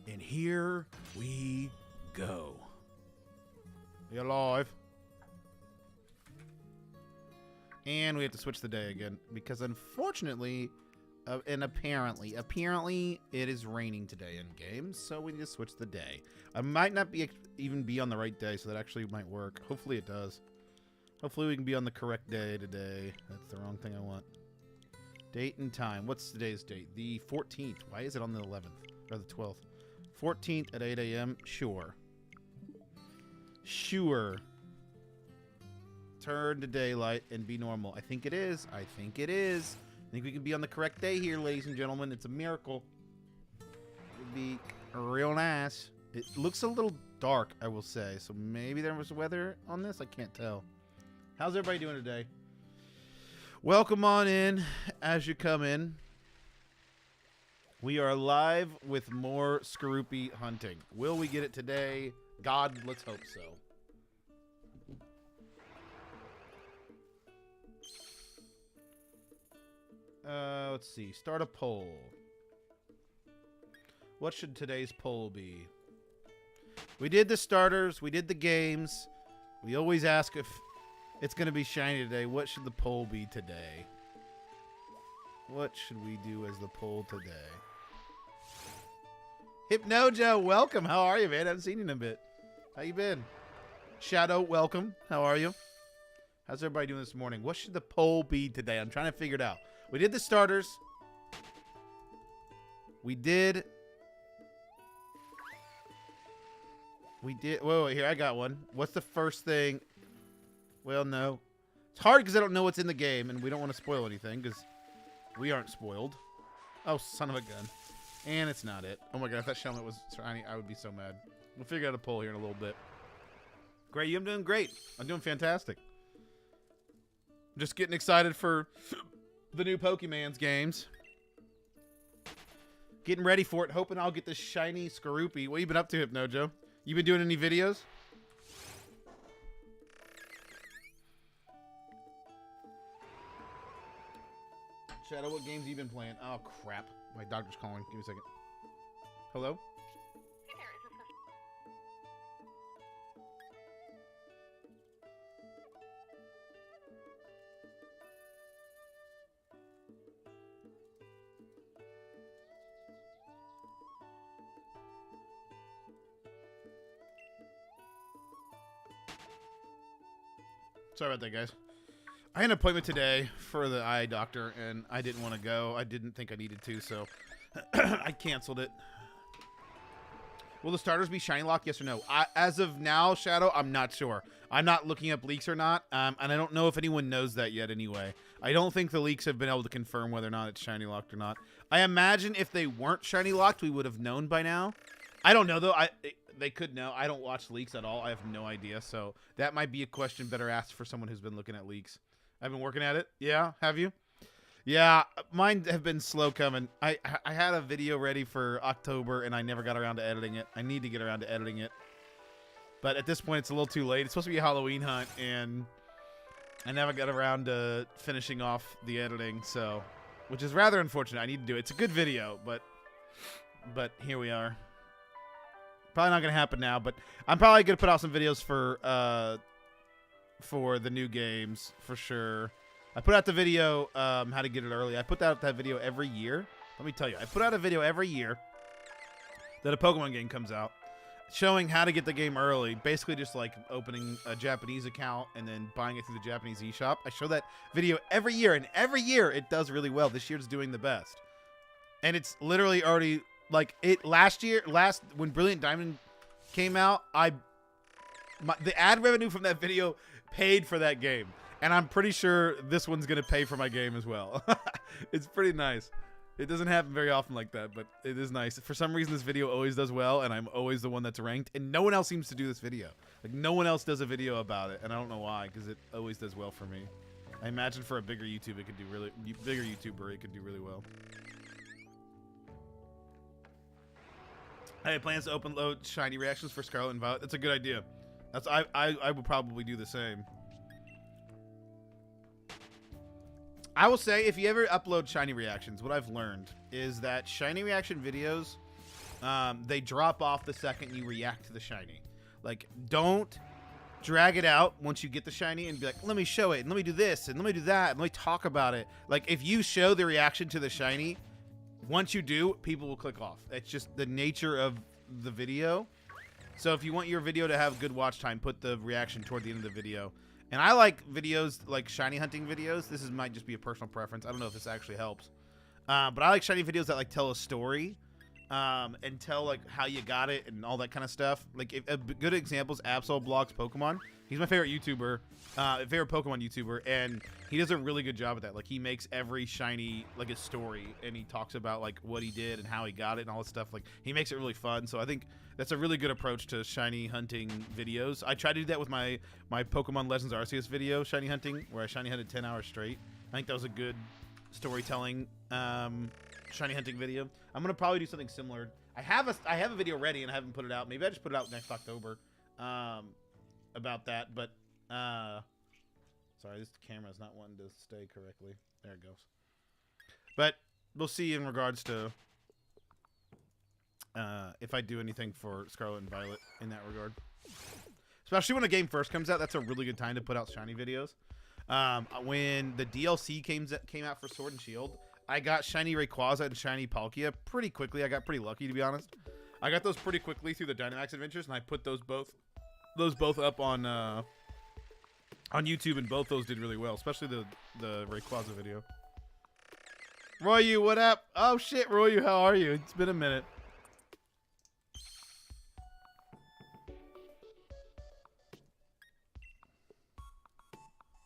And here we go. We are live. And we have to switch the day again because unfortunately, and apparently it is raining today in games, so we need to switch the day. I might not even be on the right day, so that actually might work. Hopefully it does. Hopefully we can be on the correct day today. That's the wrong thing I want. Date and time. What's today's date? The 14th. Why is it on the 11th or the 12th? 14th at 8 a.m. Sure. Sure. Turn to daylight and be normal. I think it is. I think it is. I think we can be on the correct day here, ladies and gentlemen. It's a miracle. It would be real nice. It looks a little dark, I will say. So maybe there was weather on this. I can't tell. How's everybody doing today? Welcome on in as you come in. We are live with more Skorupi hunting. Will we get it today? God, let's hope so. Let's see. Start a poll. What should today's poll be? We did the starters. We did the games. We always ask if it's going to be shiny today. What should the poll be today? What should we do as the poll today? Hypnojo, welcome. How are you, man? I haven't seen you in a bit. How you been? Shadow, welcome. How are you? How's everybody doing this morning? What should the poll be today? I'm trying to figure it out. We did the starters. We did. Whoa, here, I got one. What's the first thing? Well, no. It's hard because I don't know what's in the game, and we don't want to spoil anything because we aren't spoiled. Oh, son of a gun. And it's not it. Oh my god, if that Shelmet was shiny, I would be so mad. We'll figure out a poll here in a little bit. Great, I'm doing great. I'm doing fantastic. I'm just getting excited for the new Pokemon's games. Getting ready for it, hoping I'll get this Shiny Skorupi. What you been up to, Hypnojo? You been doing any videos? Shadow, what games have you been playing? Oh, crap. My doctor's calling. Give me a second. Hello? Hey there, is this Sorry about that, guys. I had an appointment today for the eye doctor, and I didn't want to go. I didn't think I needed to, so I canceled it. Will the starters be shiny locked, yes or no? As of now, Shadow, I'm not sure. I'm not looking up leaks or not, and I don't know if anyone knows that yet anyway. I don't think the leaks have been able to confirm whether or not it's shiny locked or not. I imagine if they weren't shiny locked, we would have known by now. I don't know, though. They could know. I don't watch leaks at all. I have no idea, so that might be a question better asked for someone who's been looking at leaks. I've been working at it. Yeah, have you? Yeah, mine have been slow coming. I had a video ready for October, and I never got around to editing it. I need to get around to editing it. But at this point, it's a little too late. It's supposed to be a Halloween hunt, and I never got around to finishing off the editing, so, which is rather unfortunate. I need to do it. It's a good video, but here we are. Probably not going to happen now, but I'm probably going to put out some videos for the new games, for sure. I put out the video, how to get it early. I put out that video every year. Let me tell you, I put out a video every year that a Pokemon game comes out, showing how to get the game early. Basically just like opening a Japanese account and then buying it through the Japanese eShop. I show that video every year, and every year it does really well. This year's doing the best. And it's literally already, like, when Brilliant Diamond came out, the ad revenue from that video paid for that game, and I'm pretty sure this one's gonna pay for my game as well. It's pretty nice. It doesn't happen very often like that, but it is nice. For some reason, this video always does well, and I'm always the one that's ranked, and no one else seems to do this video. Like, no one else does a video about it, and I don't know why, because it always does well for me. I imagine for a bigger YouTuber, it could do really well. I have plans to open load shiny reactions for Scarlet and Violet. That's a good idea. I would probably do the same. I will say, if you ever upload shiny reactions, what I've learned is that shiny reaction videos they drop off the second you react to the shiny. Like, don't drag it out once you get the shiny and be like, let me show it, and let me do this, and let me do that, and let me talk about it. Like, if you show the reaction to the shiny, once you do, people will click off. It's just the nature of the video. So if you want your video to have good watch time, put the reaction toward the end of the video. And I like videos, like shiny hunting videos. This might just be a personal preference. I don't know if this actually helps. But I like shiny videos that like tell a story and tell like how you got it and all that kind of stuff. Like a good example is Absol Blogs Pokemon. He's my favorite YouTuber, favorite Pokemon YouTuber, and he does a really good job at that. Like he makes every shiny like a story, and he talks about like what he did and how he got it and all that stuff. Like he makes it really fun. So I think that's a really good approach to shiny hunting videos. I tried to do that with my Pokemon Legends Arceus video, shiny hunting, where I shiny hunted 10 hours straight. I think that was a good storytelling shiny hunting video. I'm gonna probably do something similar. I have a video ready and I haven't put it out. Maybe I just put it out next October about that. But sorry, this camera's not wanting to stay correctly. There it goes. But we'll see in regards to if I do anything for Scarlet and Violet in that regard. Especially when a game first comes out, that's a really good time to put out shiny videos. When the DLC came out for Sword and Shield, I got shiny Rayquaza and shiny Palkia pretty quickly. I got pretty lucky, to be honest. I got those pretty quickly through the Dynamax Adventures, and I put those both up on YouTube, and both those did really well, especially the Rayquaza video. Royu, what up? Oh shit, Royu, how are you? It's been a minute.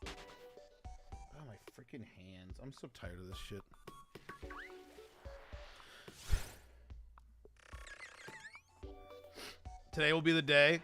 Oh, my freaking hands. I'm so tired of this shit. Today will be the day.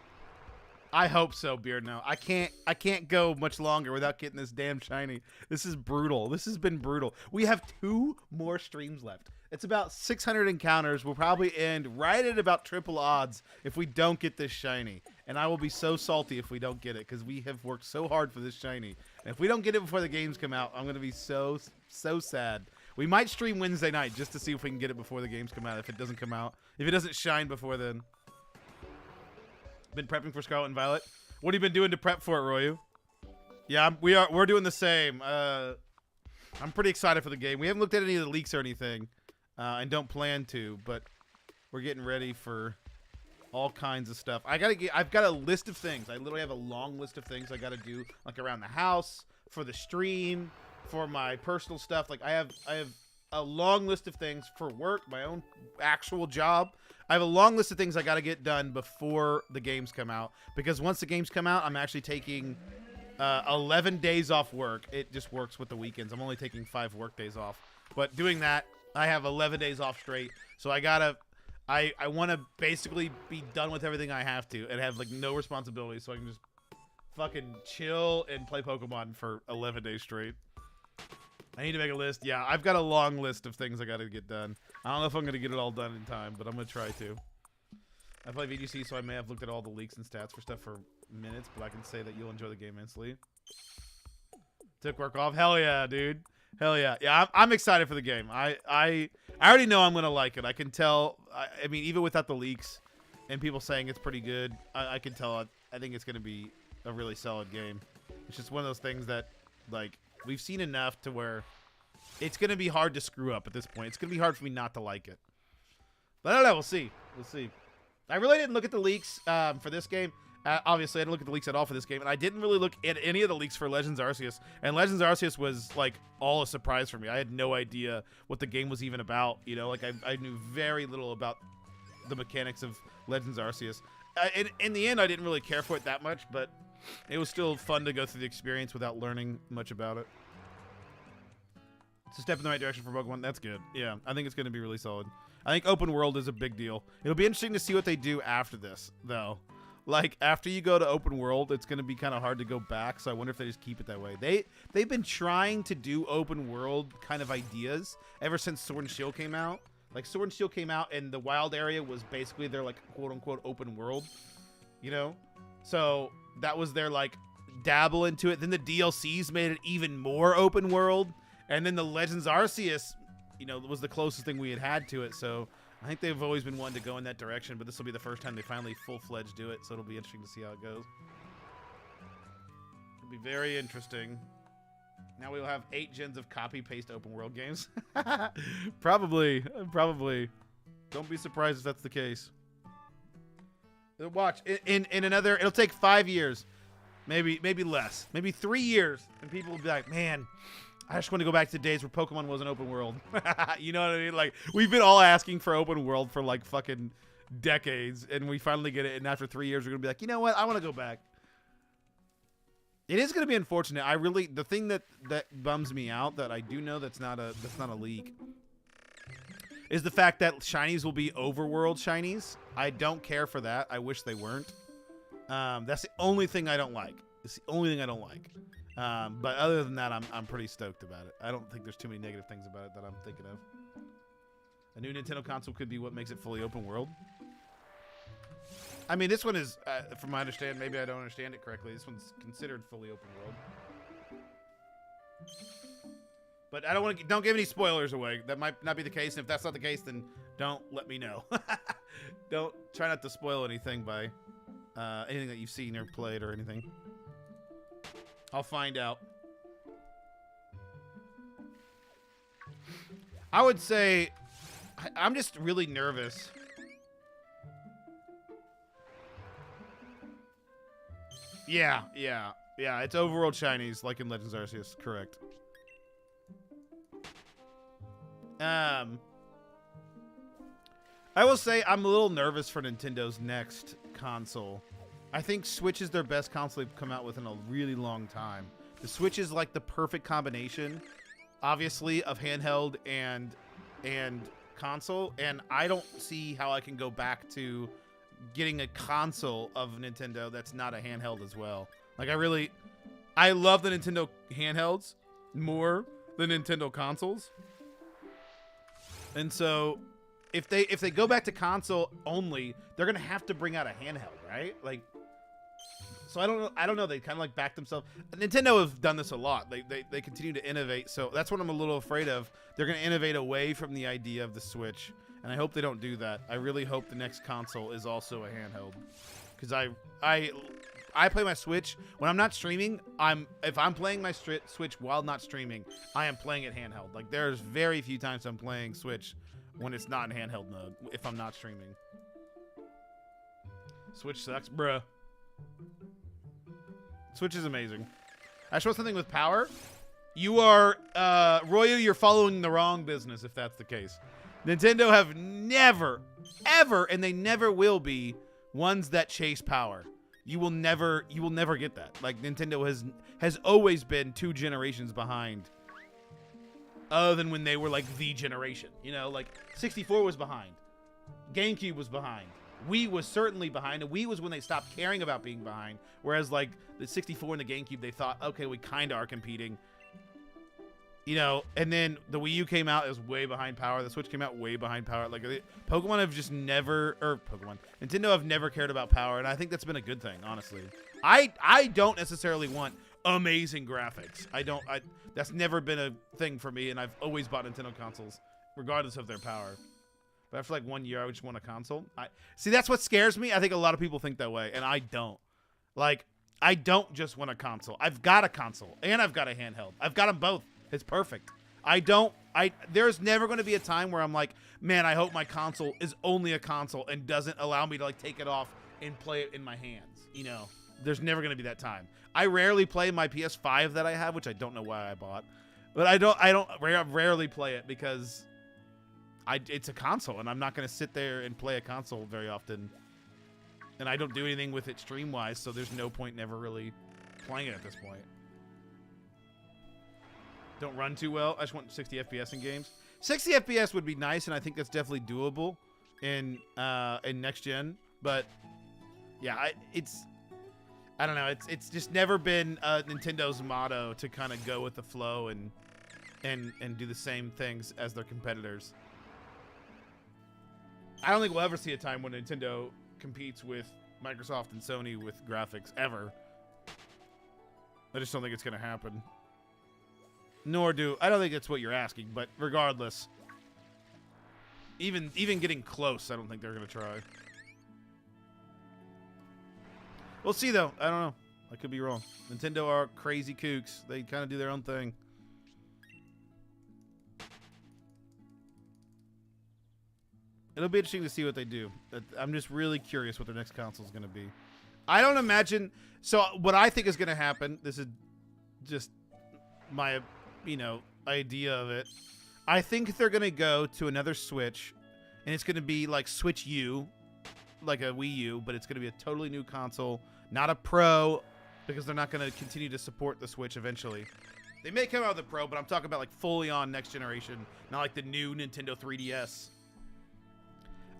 I hope so, Beardno. I can't go much longer without getting this damn shiny. This is brutal. This has been brutal. We have 2 more streams left. It's about 600 encounters. We'll probably end right at about triple odds if we don't get this shiny. And I will be so salty if we don't get it, because we have worked so hard for this shiny. And if we don't get it before the games come out, I'm going to be so sad. We might stream Wednesday night just to see if we can get it before the games come out. If it doesn't come out, if it doesn't shine before then. Been prepping for Scarlet and Violet. What have you been doing to prep for it, Royu? Yeah, we're doing the same. I'm pretty excited for the game. We haven't looked at any of the leaks or anything, and don't plan to, but we're getting ready for all kinds of stuff. I've got a list of things. I literally have a long list of things I got to do, like around the house, for the stream, for my personal stuff. Like I have a long list of things for work, my own actual job. I have a long list of things I got to get done before the games come out, because once the games come out, I'm actually taking 11 days off work. It just works with the weekends. I'm only taking 5 work days off, but doing that, I have 11 days off straight. So I want to basically be done with everything I have to and have like no responsibility, so I can just fucking chill and play Pokemon for 11 days straight. I need to make a list. Yeah, I've got a long list of things I got to get done. I don't know if I'm going to get it all done in time, but I'm going to try to. I play VGC, so I may have looked at all the leaks and stats for stuff for minutes, but I can say that you'll enjoy the game immensely. Took work off. Hell yeah, dude. Hell yeah. Yeah, I'm excited for the game. I already know I'm going to like it. I can tell. I mean, even without the leaks and people saying it's pretty good, I can tell. I think it's going to be a really solid game. It's just one of those things that, like, we've seen enough to where it's going to be hard to screw up at this point. It's going to be hard for me not to like it. But I don't know. We'll see. We'll see. I really didn't look at the leaks for this game. Obviously, I didn't look at the leaks at all for this game. And I didn't really look at any of the leaks for Legends Arceus. And Legends Arceus was, like, all a surprise for me. I had no idea what the game was even about. You know, like, I knew very little about the mechanics of Legends Arceus. In the end, I didn't really care for it that much, but it was still fun to go through the experience without learning much about it. It's a step in the right direction for Pokemon. That's good. Yeah, I think it's going to be really solid. I think open world is a big deal. It'll be interesting to see what they do after this, though. Like, after you go to open world, it's going to be kind of hard to go back, so I wonder if they just keep it that way. They've been trying to do open world kind of ideas ever since Sword and Shield came out. Like, Sword and Shield came out, and the wild area was basically their, like, quote-unquote open world, you know? So that was their, like, dabble into it. Then the DLCs made it even more open world. And then the Legends Arceus, you know, was the closest thing we had to it. So I think they've always been wanting to go in that direction, but this will be the first time they finally full-fledged do it, so it'll be interesting to see how it goes. It'll be very interesting. Now we'll have 8 gens of copy-paste open-world games. Probably. Don't be surprised if that's the case. Watch. In another... It'll take 5 years. Maybe less. Maybe 3 years. And people will be like, man... I just want to go back to days where Pokemon was an open world. You know what I mean? Like, we've been all asking for open world for, like, fucking decades, and we finally get it, and after 3 years, we're going to be like, you know what? I want to go back. It is going to be unfortunate. The thing that bums me out that I do know that's not a leak is the fact that shinies will be overworld shinies. I don't care for that. I wish they weren't. That's the only thing I don't like. It's the only thing I don't like. But other than that, I'm pretty stoked about it. I don't think there's too many negative things about it that I'm thinking of. A new Nintendo console could be what makes it fully open world. I mean, this one is, from my understanding, maybe I don't understand it correctly. This one's considered fully open world. But I don't give any spoilers away. That might not be the case. And if that's not the case, then don't let me know. Don't try not to spoil anything by anything that you've seen or played or anything. I'll find out. I would say I'm just really nervous. Yeah. It's overworld shinies like in Legends Arceus, correct. I will say I'm a little nervous for Nintendo's next console. I think Switch is their best console they've come out with in a really long time. The Switch is like the perfect combination, obviously, of handheld and console, and I don't see how I can go back to getting a console of Nintendo that's not a handheld as well. Like, I love the Nintendo handhelds more than Nintendo consoles. And so if they go back to console only, they're gonna have to bring out a handheld, right? Like, so I don't know. They kind of like back themselves. Nintendo have done this a lot. They continue to innovate. So that's what I'm a little afraid of. They're gonna innovate away from the idea of the Switch, and I hope they don't do that. I really hope the next console is also a handheld, because I play my Switch when I'm not streaming. If I'm playing my Switch while not streaming, I am playing it handheld. Like, there's very few times I'm playing Switch when it's not in handheld mode if I'm not streaming. Switch sucks, bruh. Switch is amazing. I show something with power. You are Royo, you're following the wrong business if that's the case. Nintendo have never, ever, and they never will be ones that chase power. You will never get that. Like, Nintendo has always been 2 generations behind. Other than when they were like the generation, you know, like 64 was behind, GameCube was behind, Wii was certainly behind, and Wii was when they stopped caring about being behind. Whereas like the 64 and the GameCube, they thought, okay, we kind of are competing, you know. And then the Wii U came out, it was way behind power. The Switch came out way behind power. Like, Pokemon have just never, or Nintendo have never cared about power, and I think that's been a good thing, honestly. I don't necessarily want amazing graphics. That's never been a thing for me, and I've always bought Nintendo consoles, regardless of their power. But after like 1 year, I just want a console. See, that's what scares me. I think a lot of people think that way, and I don't. Like, I don't just want a console. I've got a console, and I've got a handheld. I've got them both. It's perfect. There's never going to be a time where I'm like, man, I hope my console is only a console and doesn't allow me to like take it off and play it in my hands. You know, there's never going to be that time. I rarely play my PS5 that I have, which I don't know why I bought, but I rarely play it because it's a console, and I'm not going to sit there and play a console very often, and I don't do anything with it stream-wise, so there's no point never really playing it at this point. Don't run too well. I just want 60 FPS in games. 60 FPS would be nice, and I think that's definitely doable in next gen. But yeah, I don't know. It's just never been Nintendo's motto to kind of go with the flow and do the same things as their competitors. I don't think we'll ever see a time when Nintendo competes with Microsoft and Sony with graphics ever. I just don't think it's going to happen. I don't think that's what you're asking, but regardless, Even getting close, I don't think they're gonna try. We'll see though. I don't know. I could be wrong. Nintendo are crazy kooks. They kind of do their own thing. It'll be interesting to see what they do. I'm just really curious what their next console is going to be. I don't imagine. So what I think is going to happen. This is just my, idea of it. I think they're going to go to another Switch, and it's going to be like Switch U, like a Wii U, but it's going to be a totally new console, not a Pro, because they're not going to continue to support the Switch eventually. They may come out with a Pro, but I'm talking about like fully on next generation, not like the new Nintendo 3DS.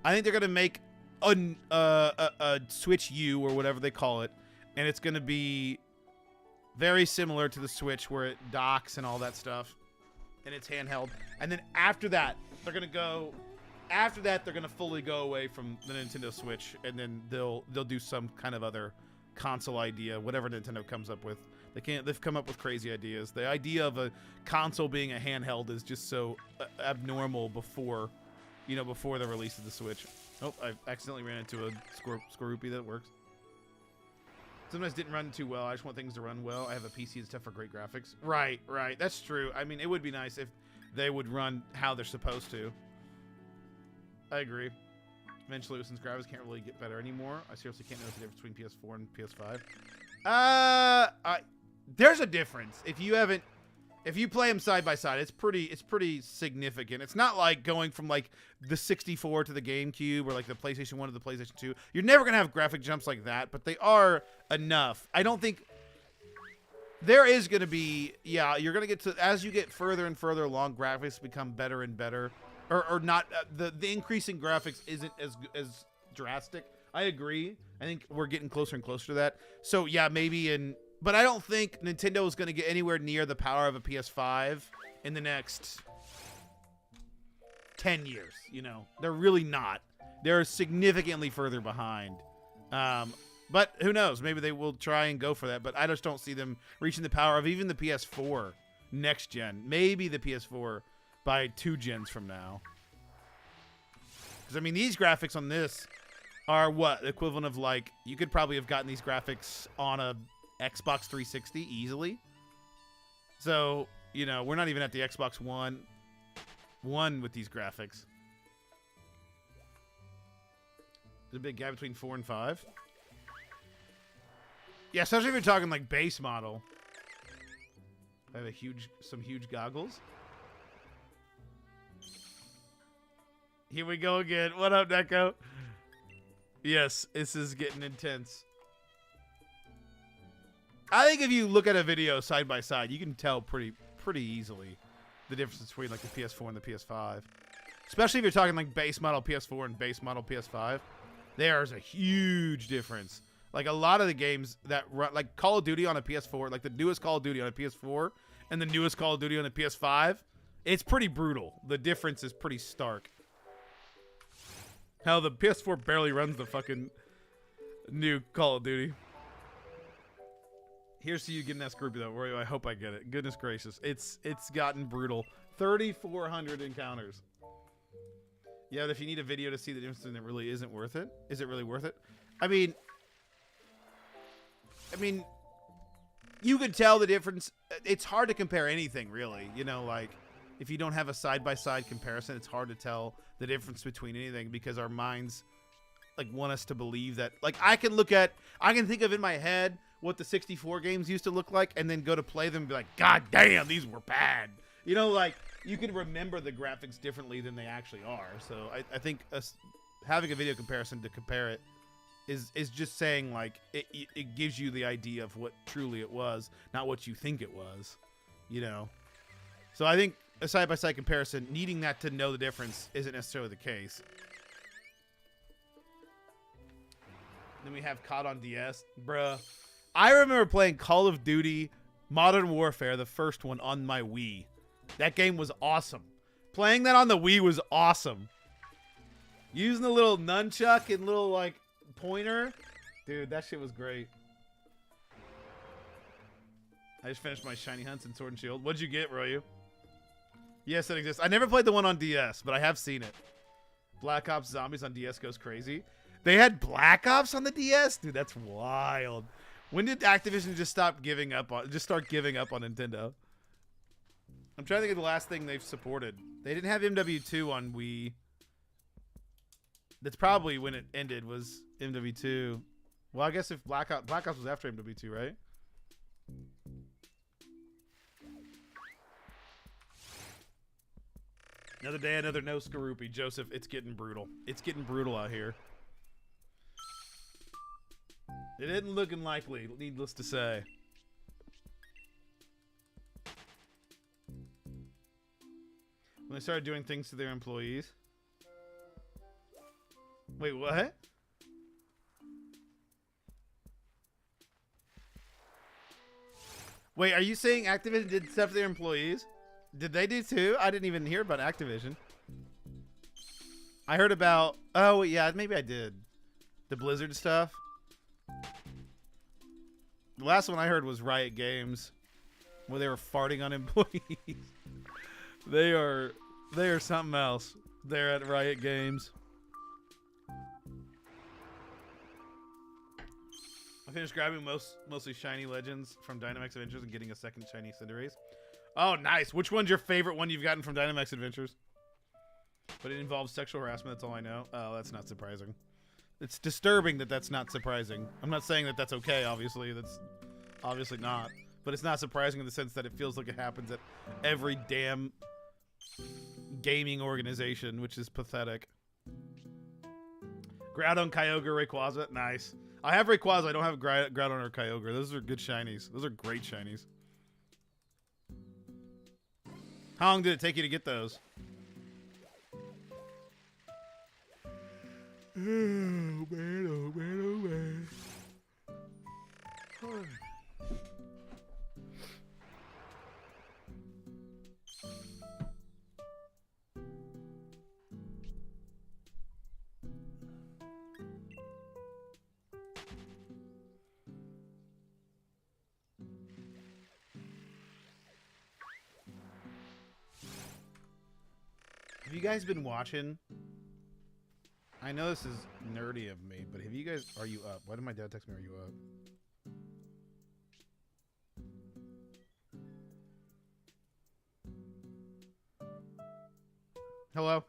I think they're going to make a Switch U or whatever they call it, and it's going to be very similar to the Switch where it docks and all that stuff, and it's handheld. And then after that, they're going to fully go away from the Nintendo Switch, and then they'll do some kind of other console idea, whatever Nintendo comes up with. They've come up with crazy ideas. The idea of a console being a handheld is just so abnormal before the release of the Switch. Oh, I accidentally ran into a Skorupi that works. Sometimes didn't run too well. I just want things to run well. I have a PC and stuff for great graphics. Right. That's true. I mean, it would be nice if they would run how they're supposed to. I agree. Eventually, since graphics can't really get better anymore, I seriously can't notice the difference between PS4 and PS5. There's a difference. If you play them side by side, it's pretty significant. It's not like going from like the 64 to the GameCube or like the PlayStation 1 to the PlayStation 2. You're never gonna have graphic jumps like that, but they are enough. I don't think there is gonna be. Yeah, you're gonna get to as you get further and further along, graphics become better and better, or not. The increase in graphics isn't as drastic. I agree. I think we're getting closer and closer to that. So yeah, maybe But I don't think Nintendo is going to get anywhere near the power of a PS5 in the next 10 years. They're really not. They're significantly further behind. But who knows? Maybe they will try and go for that. But I just don't see them reaching the power of even the PS4 next gen. Maybe the PS4 by 2 gens from now. Because, I mean, these graphics on this are what? The equivalent of, like, you could probably have gotten these graphics on a Xbox 360 easily. So, we're not even at the Xbox One with these graphics. There's a big gap between 4 and 5. Yeah, especially if you're talking like base model. I have some huge goggles. Here we go again. What up, Neko? Yes, this is getting intense. I think if you look at a video side by side, you can tell pretty easily the difference between like the PS4 and the PS5. Especially if you're talking like base model PS4 and base model PS5. There's a huge difference. Like a lot of the games that run, like Call of Duty on a PS4, like the newest Call of Duty on a PS4 and the newest Call of Duty on a PS5, it's pretty brutal. The difference is pretty stark. Hell, the PS4 barely runs the fucking new Call of Duty. Here's to you getting that Skorupi though, Rory. I hope I get it. Goodness gracious. It's gotten brutal. 3,400 encounters. Yeah, but if you need a video to see the difference, then it really isn't worth it. Is it really worth it? I mean, you could tell the difference. It's hard to compare anything, really. Like, if you don't have a side-by-side comparison, it's hard to tell the difference between anything because our minds, like, want us to believe that. Like, I can think of in my head what the 64 games used to look like and then go to play them and be like, God damn, these were bad. Like, you can remember the graphics differently than they actually are. So I think having a video comparison to compare it is just saying, like, it gives you the idea of what truly it was, not what you think it was, So I think a side-by-side comparison, needing that to know the difference isn't necessarily the case. Then we have COD on DS. Bruh. I remember playing Call of Duty Modern Warfare, the first one, on my Wii. That game was awesome. Playing that on the Wii was awesome. Using the little nunchuck and little, like, pointer. Dude, that shit was great. I just finished my Shiny Hunts and Sword and Shield. What'd you get, Royu? Yes, it exists. I never played the one on DS, but I have seen it. Black Ops Zombies on DS goes crazy. They had Black Ops on the DS? Dude, that's wild. When did Activision just start giving up on Nintendo? I'm trying to think of the last thing they've supported. They didn't have MW2 on Wii. That's probably when it ended, was MW2. Well, I guess if Black Ops was after MW2, right? Another day, another no Skorupi. Joseph, it's getting brutal. It's getting brutal out here. It isn't looking likely, needless to say. When they started doing things to their employees. Wait, what? Wait, are you saying Activision did stuff to their employees? Did they do too? I didn't even hear about Activision. I heard about... Oh, yeah, maybe I did. The Blizzard stuff. The last one I heard was Riot Games, where they were farting on employees. They are something else. They're at Riot Games. I finished grabbing mostly shiny legends from Dynamax Adventures and getting a second shiny Cinderace. Oh, nice. Which one's your favorite one you've gotten from Dynamax Adventures? But it involves sexual harassment, that's all I know. Oh, that's not surprising. It's disturbing that that's not surprising. I'm not saying that that's okay, obviously. That's obviously not. But it's not surprising in the sense that it feels like it happens at every damn gaming organization, which is pathetic. Groudon, Kyogre, Rayquaza. Nice. I have Rayquaza. I don't have Groudon or Kyogre. Those are good shinies. Those are great shinies. How long did it take you to get those? Oh, man, oh, man, oh, man. Have you guys been watching? I know this is nerdy of me, but have you guys... Are you up? Why did my dad text me, are you up? Hello?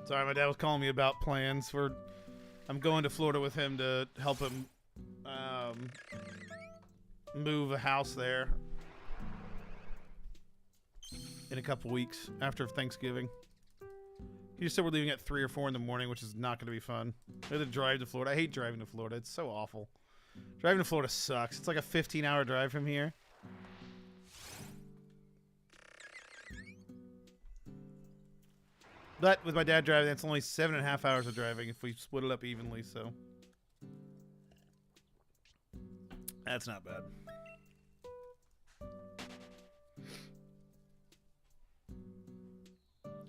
Sorry, my dad was calling me about plans for... I'm going to Florida with him to help him move a house there in a couple weeks after Thanksgiving. He just said we're leaving at 3 or 4 in the morning, which is not going to be fun. I had to drive to Florida. I hate driving to Florida. It's so awful. Driving to Florida sucks. It's like a 15-hour drive from here. But with my dad driving, that's only 7.5 hours of driving if we split it up evenly, so. That's not bad.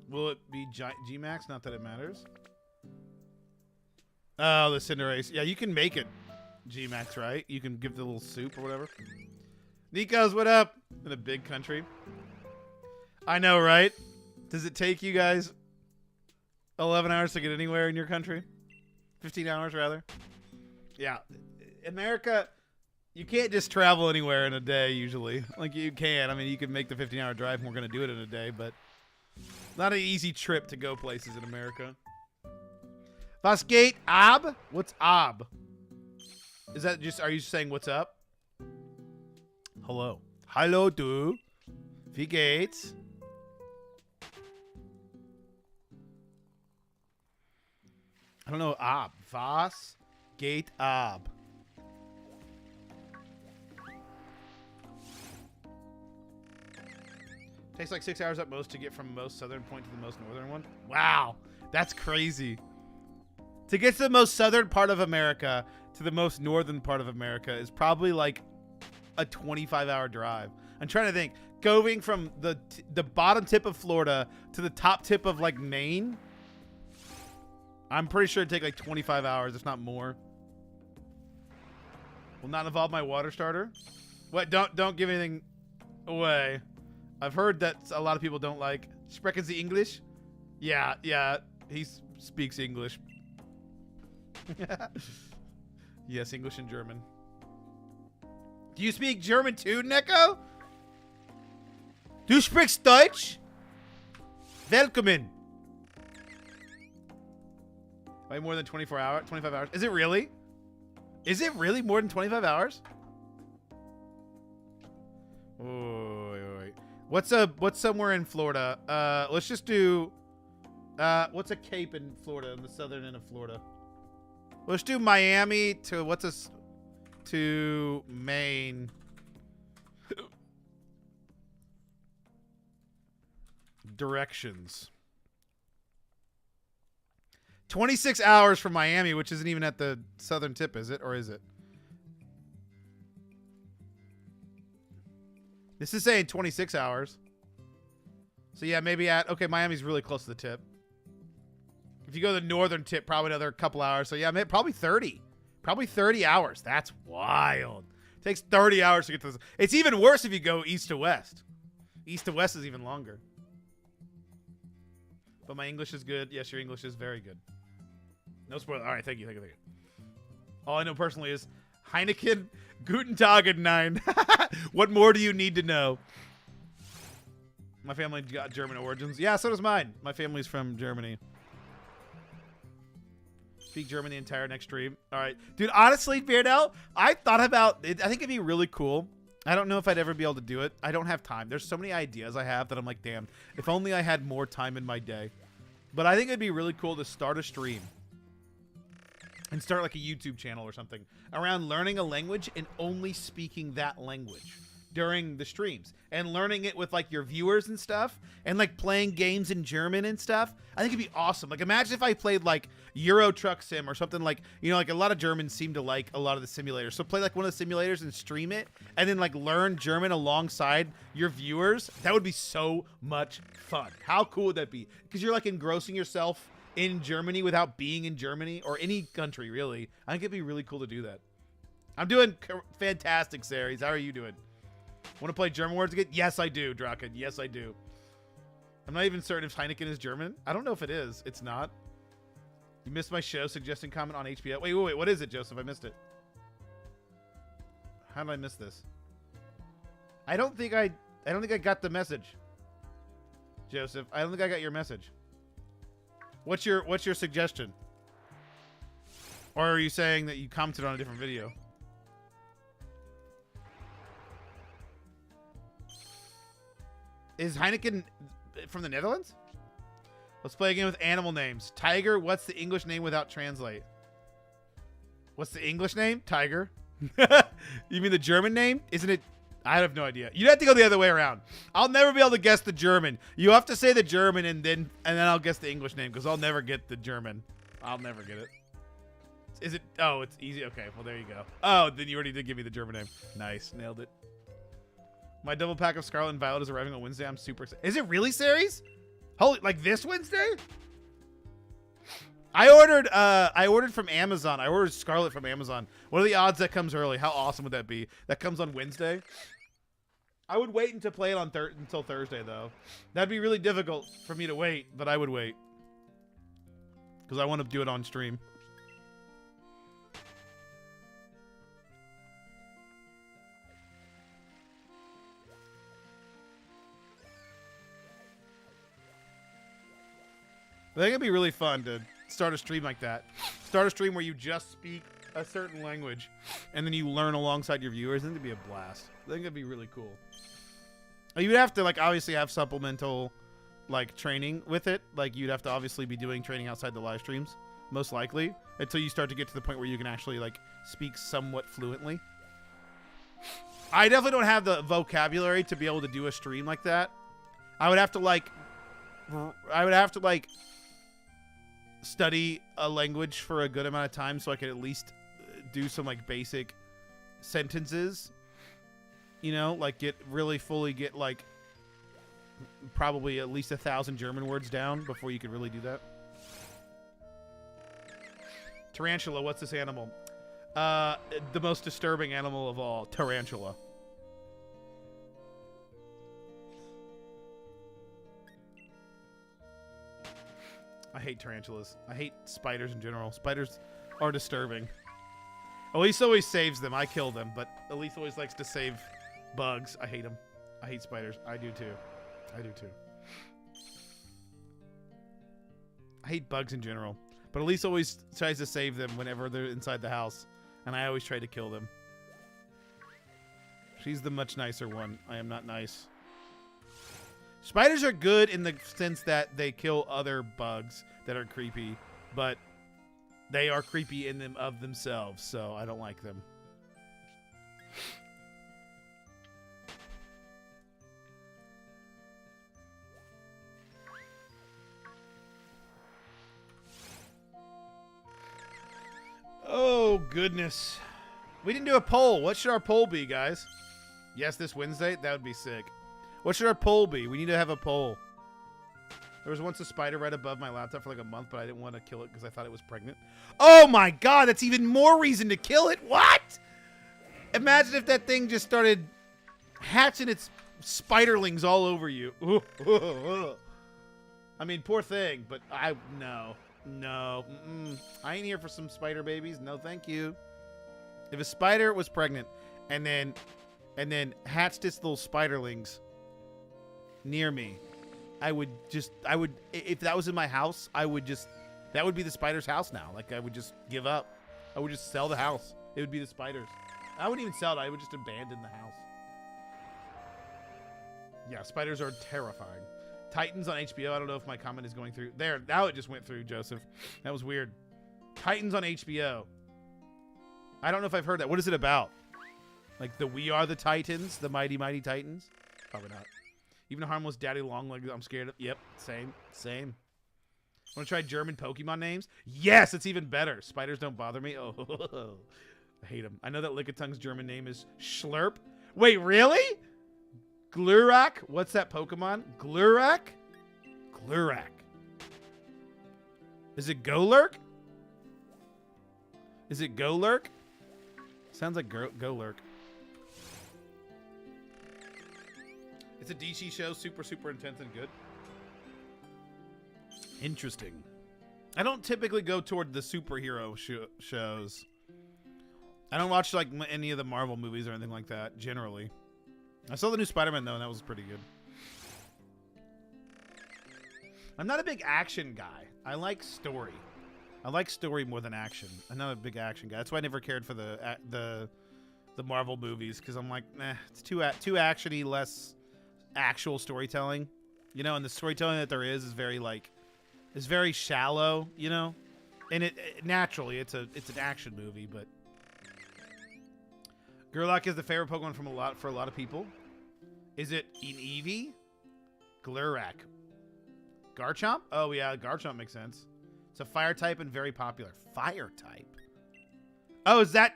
Will it be G-Max? Not that it matters. Oh, the Cinderace. Yeah, you can make it G-Max, right? You can give the little soup or whatever. Nikos, what up? In a big country. I know, right? Does it take you guys 11 hours to get anywhere in your country? 15 hours, rather. Yeah. America, you can't just travel anywhere in a day, usually. Like, you can. I mean, you can make the 15-hour drive, and we're going to do it in a day, but not an easy trip to go places in America. Was geht ab? What's ab? Is that just, are you saying what's up? Hello. Hallo, du. Wie geht's? I don't know. Ab. Was geht ab? Takes like 6 hours at most to get from most southern point to the most northern one. Wow, that's crazy. To get to the most southern part of America to the most northern part of America is probably like a 25-hour drive. I'm trying to think. Going from the bottom tip of Florida to the top tip of like Maine, I'm pretty sure it'd take like 25 hours, if not more. Will not involve my water starter. What? Don't give anything away. I've heard that a lot of people don't like. Sprechen Sie English? Yeah, he speaks English. Yes, English and German. Do you speak German too, Neko? Du sprichst Deutsch? Willkommen. Way more than 25 hours? Is it really? Is it really more than 25 hours? Oh, wait. What's somewhere in Florida? Let's just do what's a cape in Florida, in the southern end of Florida? Let's do Miami to to Maine. Directions. 26 hours from Miami, which isn't even at the southern tip, is it? Or is it? This is saying 26 hours. So yeah, maybe okay, Miami's really close to the tip. If you go to the northern tip, probably another couple hours. So yeah, probably 30. Probably 30 hours. That's wild. It takes 30 hours to get to this. It's even worse if you go east to west. East to west is even longer. But my English is good. Yes, your English is very good. No spoiler. All right, thank you. All I know personally is Heineken, Guten Tag and 9. What more do you need to know? My family got German origins. Yeah, so does mine. My family's from Germany. Speak German the entire next stream. All right. Dude, honestly, Beardo, I thought about it. I think it'd be really cool. I don't know if I'd ever be able to do it. I don't have time. There's so many ideas I have that I'm like, damn, if only I had more time in my day. But I think it'd be really cool to start a stream and start like a YouTube channel or something around learning a language and only speaking that language during the streams and learning it with like your viewers and stuff and like playing games in German and stuff. I think it'd be awesome. Like imagine if I played like Euro Truck Sim or something like, you know, like a lot of Germans seem to like a lot of the simulators. So play like one of the simulators and stream it and then like learn German alongside your viewers. That would be so much fun. How cool would that be? Because you're like engrossing yourself in Germany without being in Germany or any country really. I think it'd be really cool to do that. I'm doing fantastic, Saries. How are you doing? Want to play German words again? Yes, I do, Draken. Yes, I do. I'm not even certain if Heineken is German. I don't know if it is. It's not. You missed my show suggesting comment on HBO. Wait. What is it, Joseph? I missed it. How did I miss this? I don't think I got the message. Joseph, I don't think I got your message. What's your suggestion? Or are you saying that you commented on a different video? Is Heineken from the Netherlands? Let's play a game with animal names. Tiger, what's the English name without translate? What's the English name? Tiger. You mean the German name? Isn't it? I have no idea. You'd have to go the other way around. I'll never be able to guess the German. You have to say the German and then I'll guess the English name because I'll never get the German. I'll never get it. Is it? Oh, it's easy. Okay, well, there you go. Oh, then you already did give me the German name. Nice. Nailed it. My double pack of Scarlet and Violet is arriving on Wednesday. I'm super excited. Is it really, Series? Holy, like this Wednesday? I ordered from Amazon. I ordered Scarlet from Amazon. What are the odds that comes early? How awesome would that be? That comes on Wednesday? I would wait until play it on until Thursday, though. That'd be really difficult for me to wait, but I would wait. Because I want to do it on stream. I think it'd be really fun to start a stream like that. Start a stream where you just speak a certain language and then you learn alongside your viewers. I think it'd be a blast. I think it'd be really cool. You would have to like obviously have supplemental like training with it. Like you'd have to obviously be doing training outside the live streams, most likely, until you start to get to the point where you can actually like speak somewhat fluently. I definitely don't have the vocabulary to be able to do a stream like that. I would have to like study a language for a good amount of time so I could at least do some like basic sentences. You know, like get like probably at least 1,000 German words down before you could really do that. Tarantula, what's this animal? The most disturbing animal of all, tarantula. I hate tarantulas. I hate spiders in general. Spiders are disturbing. Elise always saves them. I kill them, but Elise always likes to save bugs. I hate them. I hate spiders. I do too. I do too. I hate bugs in general, but Elise always tries to save them whenever they're inside the house, and I always try to kill them. She's the much nicer one. I am not nice. Spiders are good in the sense that they kill other bugs that are creepy, but they are creepy in them of themselves, so I don't like them. Oh, goodness. We didn't do a poll. What should our poll be, guys? Yes, this Wednesday? That would be sick. What should our poll be? We need to have a poll. There was once a spider right above my laptop for like a month, but I didn't want to kill it because I thought it was pregnant. Oh my god, that's even more reason to kill it. What? Imagine if that thing just started hatching its spiderlings all over you. I mean, poor thing, but no. I ain't here for some spider babies. No, thank you. If a spider was pregnant and then hatched its little spiderlings near me, if that was in my house, that would be the spider's house now. Like, I would just give up. I would just sell the house. It would be the spider's. I wouldn't even sell it. I would just abandon the house. Yeah, spiders are terrifying. Titans on HBO. I don't know if my comment is going through. There, now it just went through, Joseph. That was weird. Titans on HBO. I don't know if I've heard that. What is it about? Like the We Are the Titans? The Mighty Mighty Titans? Probably not. Even a harmless daddy long-legged, I'm scared of. Yep, same. Want to try German Pokemon names? Yes, it's even better. Spiders don't bother me. Oh, I hate them. I know that Lickitung's German name is Schlurp. Wait, really? Glurak? What's that Pokemon? Glurak? Is it Golurk? Sounds like Golurk. It's a DC show, super intense and good. Interesting. I don't typically go toward the superhero shows. I don't watch like any of the Marvel movies or anything like that, generally. I saw the new Spider-Man though, and that was pretty good. I'm not a big action guy. I like story. I like story more than action. I'm not a big action guy. That's why I never cared for the Marvel movies, because I'm like, nah, it's too actiony, less actual storytelling. You know, and the storytelling that there is very shallow, you know? And it naturally it's an action movie, but Gurlock is the favorite Pokemon for a lot of people. Is it an Eevee? Glurak. Garchomp? Oh yeah, Garchomp makes sense. It's a fire type and very popular. Fire type? Oh, is that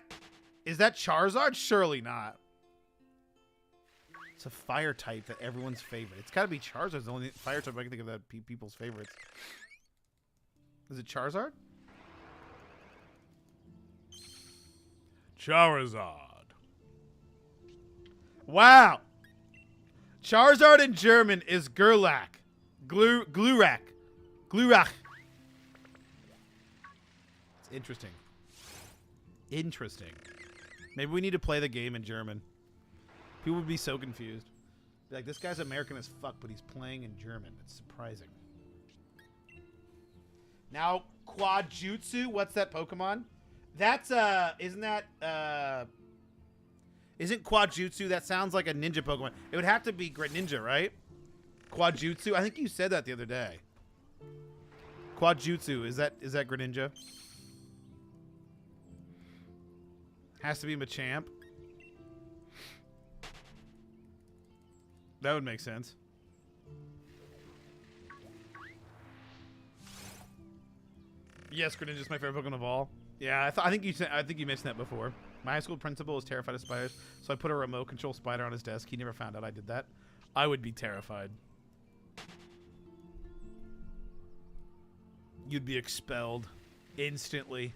Charizard? Surely not. It's a fire type that everyone's favorite. It's got to be Charizard's the only fire type I can think of that people's favorites. Is it Charizard? Charizard. Wow. Charizard in German is Gurlak. Glurak. It's interesting. Maybe we need to play the game in German. People would be so confused. Be like, this guy's American as fuck, but he's playing in German. It's surprising. Now, Quadjutsu, what's that Pokemon? That's, isn't Quadjutsu, that sounds like a ninja Pokemon. It would have to be Greninja, right? Quadjutsu, I think you said that the other day. Quadjutsu, is that Greninja? Has to be Machamp. That would make sense. Yes, Greninja is my favorite Pokemon of all. Yeah, I think you mentioned that before. My high school principal was terrified of spiders, so I put a remote control spider on his desk. He never found out I did that. I would be terrified. You'd be expelled instantly.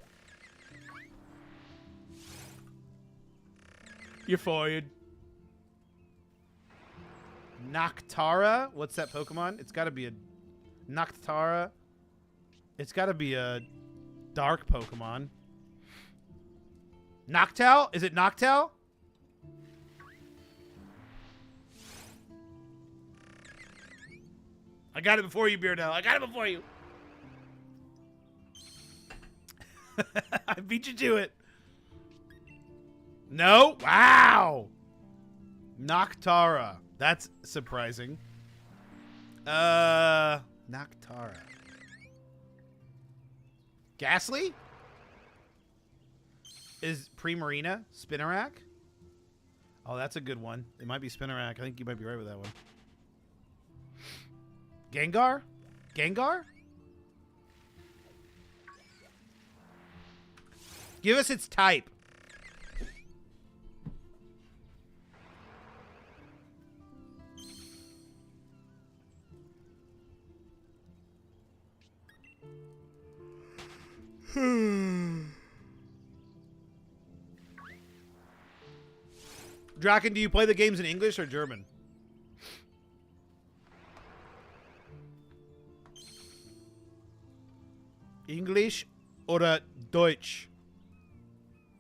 You're fired. Noctara? What's that Pokemon? It's got to be a Noctara. It's got to be a dark Pokemon. Noctowl? Is it Noctowl? I got it before you, Beardell. I got it before you. I beat you to it. No? Wow. Noctara. That's surprising. Noctara. Ghastly? Is Primarina Spinarak? Oh, that's a good one. It might be Spinarak. I think you might be right with that one. Gengar? Gengar? Give us its type. Draken, do you play the games in English or German? English or Deutsch?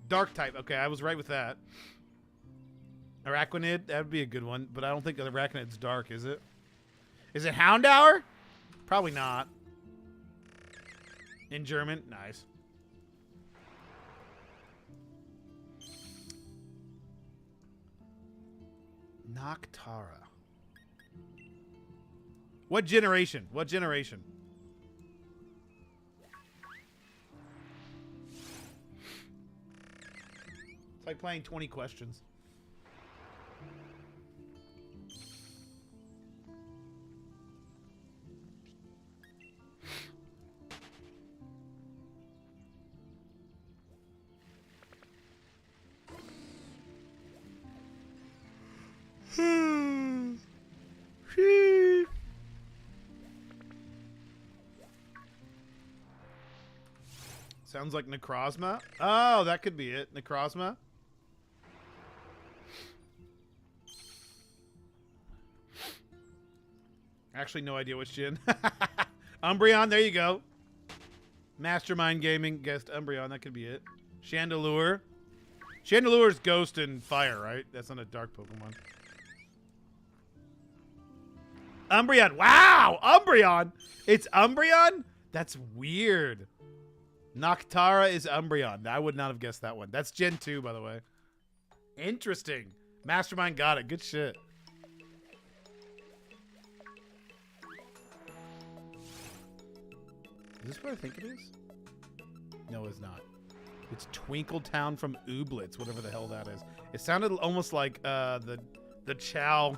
Dark type. Okay, I was right with that. Arachnid, that would be a good one, but I don't think Arachnid's dark, is it? Is it Houndour? Probably not. In German? Nice. Noctara. What generation? What generation? It's like playing 20 questions. Sounds like Necrozma. Oh, that could be it. Necrozma. Actually, no idea which gen. Umbreon, there you go. Mastermind Gaming guessed Umbreon. That could be it. Chandelure. Chandelure's ghost and fire, right? That's not a dark Pokemon. Umbreon. Wow! Umbreon! It's Umbreon? That's weird. Noctara is Umbreon. I would not have guessed that one. That's Gen 2, by the way. Interesting. Mastermind got it. Good shit. Is this what I think it is? No, it's not. It's Twinkletown from Ooblets, whatever the hell that is. It sounded almost like the Chow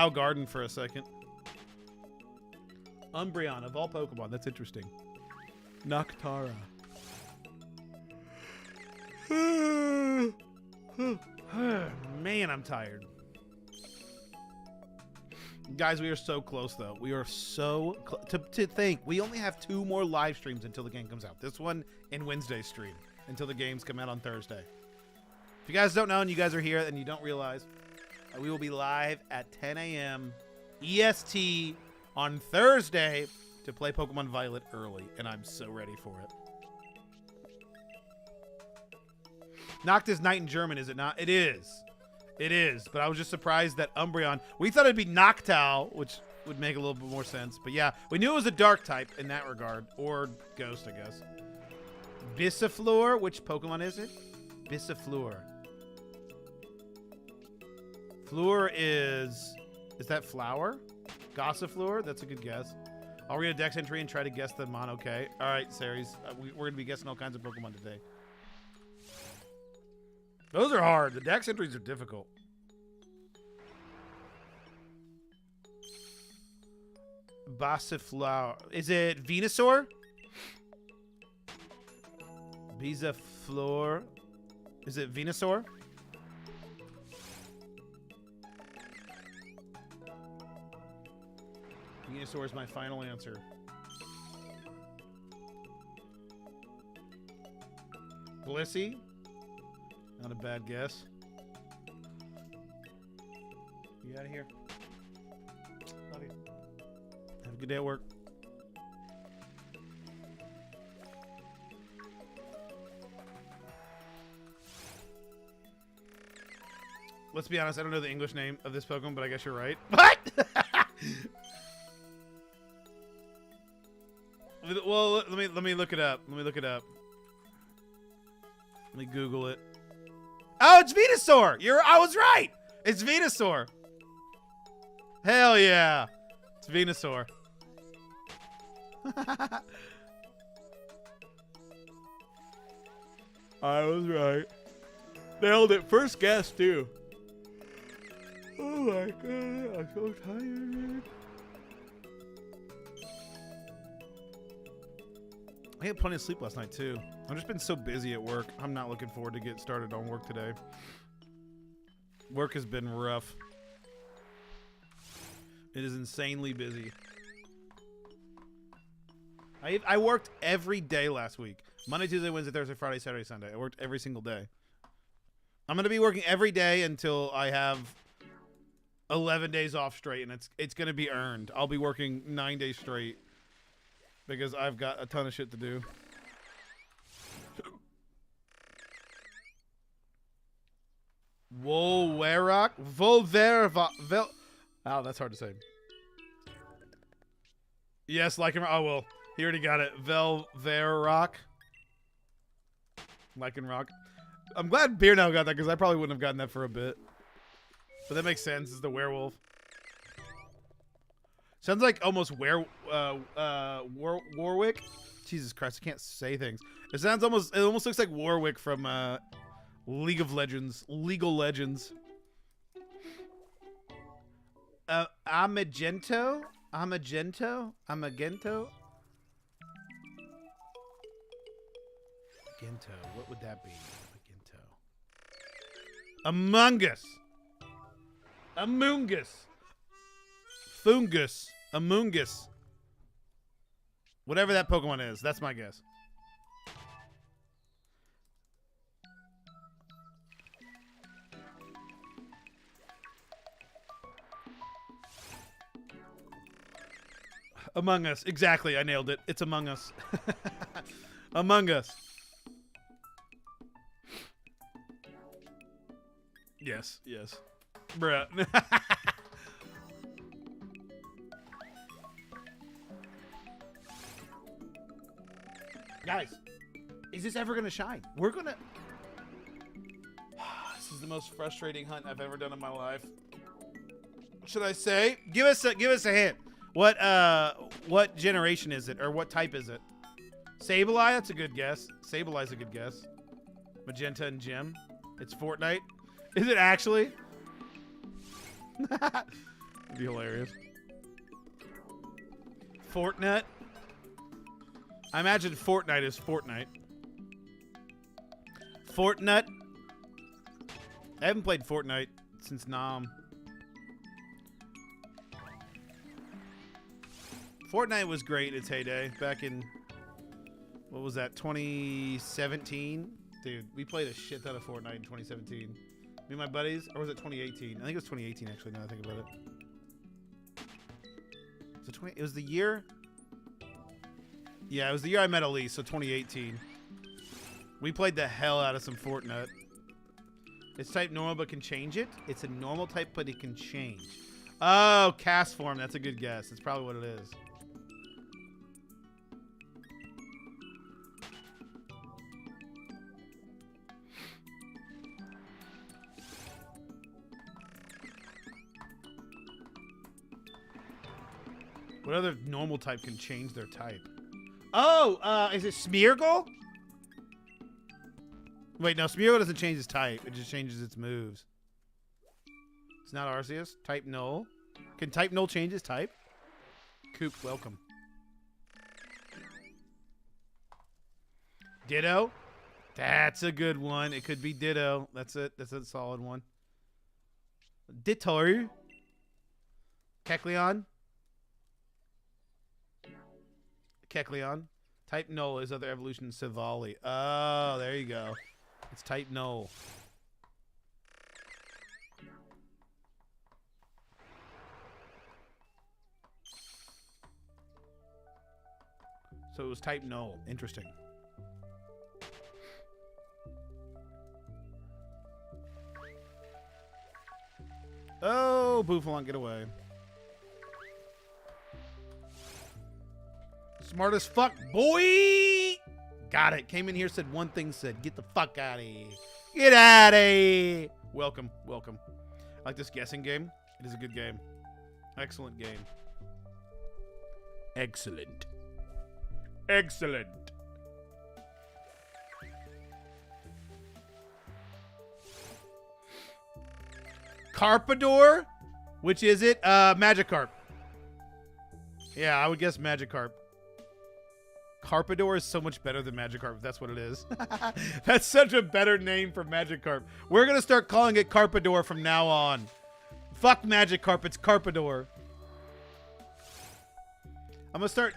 Garden for a second. Umbreon of all Pokemon. That's interesting. Noctara. Man, I'm tired. Guys, we are so close, though. We are so to think. We only have 2 more live streams until the game comes out. This one and Wednesday's stream until the games come out on Thursday. If you guys don't know and you guys are here and you don't realize, we will be live at 10 a.m. EST on Thursday to play Pokemon Violet early, and I'm so ready for it. Noct is night in German, is it not? It is. It is, but I was just surprised that Umbreon... We thought it'd be Noctowl, which would make a little bit more sense. But yeah, we knew it was a dark type in that regard. Or ghost, I guess. Bisafleur? Which Pokemon is it? Bisafleur. Fleur is... Is that flower? Gossifleur? That's a good guess. I'll read a dex entry and try to guess the mono. Okay. All right, Ceres. We're going to be guessing all kinds of Pokemon today. Those are hard. The dex entries are difficult. Bossiflower. Is it Venusaur? Biza Floor. Is it Venusaur? Venusaur is my final answer. Blissey? Not a bad guess. You out of here. Love you. Have a good day at work. Let's be honest, I don't know the English name of this Pokemon, but I guess you're right. What? Well, let me look it up. Let me look it up. Let me Google it. Oh, it's Venusaur! I was right! It's Venusaur. Hell yeah. It's Venusaur. I was right. Nailed it. First guess, too. Oh my god, I'm so tired. I had plenty of sleep last night, too. I've just been so busy at work. I'm not looking forward to get started on work today. Work has been rough. It is insanely busy. I worked every day last week. Monday, Tuesday, Wednesday, Thursday, Friday, Saturday, Sunday. I worked every single day. I'm going to be working every day until I have 11 days off straight, and it's going to be earned. I'll be working 9 days straight because I've got a ton of shit to do. Volverock? Wow, that's hard to say. Yes, Lycanroc. Oh, well, he already got it. Volverock. Lycanroc. I'm glad Beer now got that because I probably wouldn't have gotten that for a bit. But that makes sense. It's the werewolf. Sounds like almost Warwick. Jesus Christ, I can't say things. It almost looks like Warwick from League of Legends. Legal Legends. Amagento? Amagento? Amagento? Magento. What would that be? Magento. Among Us. Amoongus. Fungus. Amoongus. Whatever that Pokemon is, that's my guess. Among Us. Exactly. I nailed it. It's Among Us. Among Us. Yes. Yes. Bruh. Guys, is this ever going to shine? We're going to... This is the most frustrating hunt I've ever done in my life. What should I say? Give us a hint. What generation is it? Or what type is it? Sableye? That's a good guess. Sableye's a good guess. Magenta and Gem. It's Fortnite. Is it actually? That'd be hilarious. Fortnite? I imagine Fortnite is Fortnite. Fortnite? I haven't played Fortnite since Nom. Fortnite was great in its heyday back in, what was that, 2017? Dude, we played a shit ton of Fortnite in 2017. Me and my buddies, or was it 2018? I think it was 2018 actually, now that I think about it. So it was the year? Yeah, it was the year I met Elise, so 2018. We played the hell out of some Fortnite. It's type normal but can change it? It's a normal type but it can change. Oh, cast form. That's a good guess. That's probably what it is. What other normal type can change their type? Oh, is it Smeargle? Wait, no, Smeargle doesn't change its type. It just changes its moves. It's not Arceus. Type Null. Can Type Null change its type? Coop, welcome. Ditto? That's a good one. It could be Ditto. That's it. That's a solid one. Ditto. Kecleon. Kecleon. Type Null is other evolution Savali. Oh, there you go. It's type Null. So it was type Null. Interesting. Oh, Bouffalant, get away. Smart as fuck, boy! Got it. Came in here, said one thing, said, get the fuck out of here. Get out of here. Welcome, welcome. I like this guessing game. It is a good game. Excellent game. Excellent. Excellent. Carpador? Which is it? Magikarp. Yeah, I would guess Magikarp. Carpador is so much better than Magikarp, if that's what it is. That's such a better name for Magikarp. We're going to start calling it Carpador from now on. Fuck Magikarp, it's Carpador. I'm going to start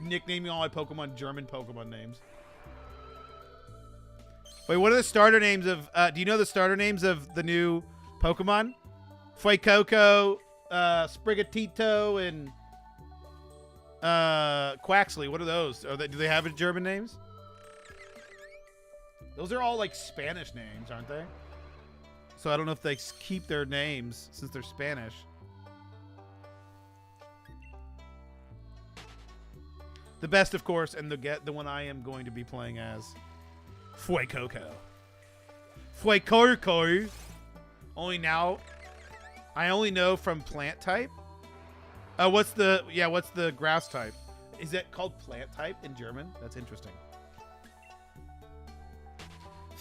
nicknaming all my Pokemon German Pokemon names. Wait, what are the starter names of... do you know the starter names of the new Pokemon? Fuecoco, Sprigatito, and... Quaxley. What are those? Do they have German names? Those are all like Spanish names, aren't they? So I don't know if they keep their names since they're Spanish. The best, of course, and the one I am going to be playing as Fuecoco. Fuecoco. Only now, I only know from plant type. What's the grass type? Is it called plant type in German? That's interesting.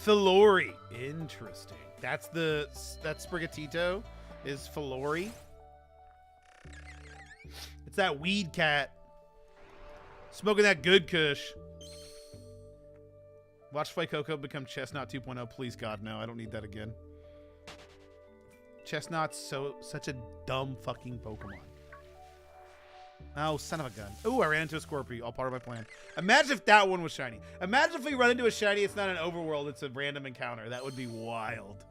Filori. Interesting. That's Sprigatito is Filori. It's that weed cat. Smoking that good kush. Watch Fuecoco become Chestnut 2.0. Please, God, no. I don't need that again. Chestnut's such a dumb fucking Pokemon. Oh, son of a gun. Ooh, I ran into a Skorupi. All part of my plan. Imagine if that one was shiny. Imagine if we run into a shiny, it's not an overworld, it's a random encounter. That would be wild.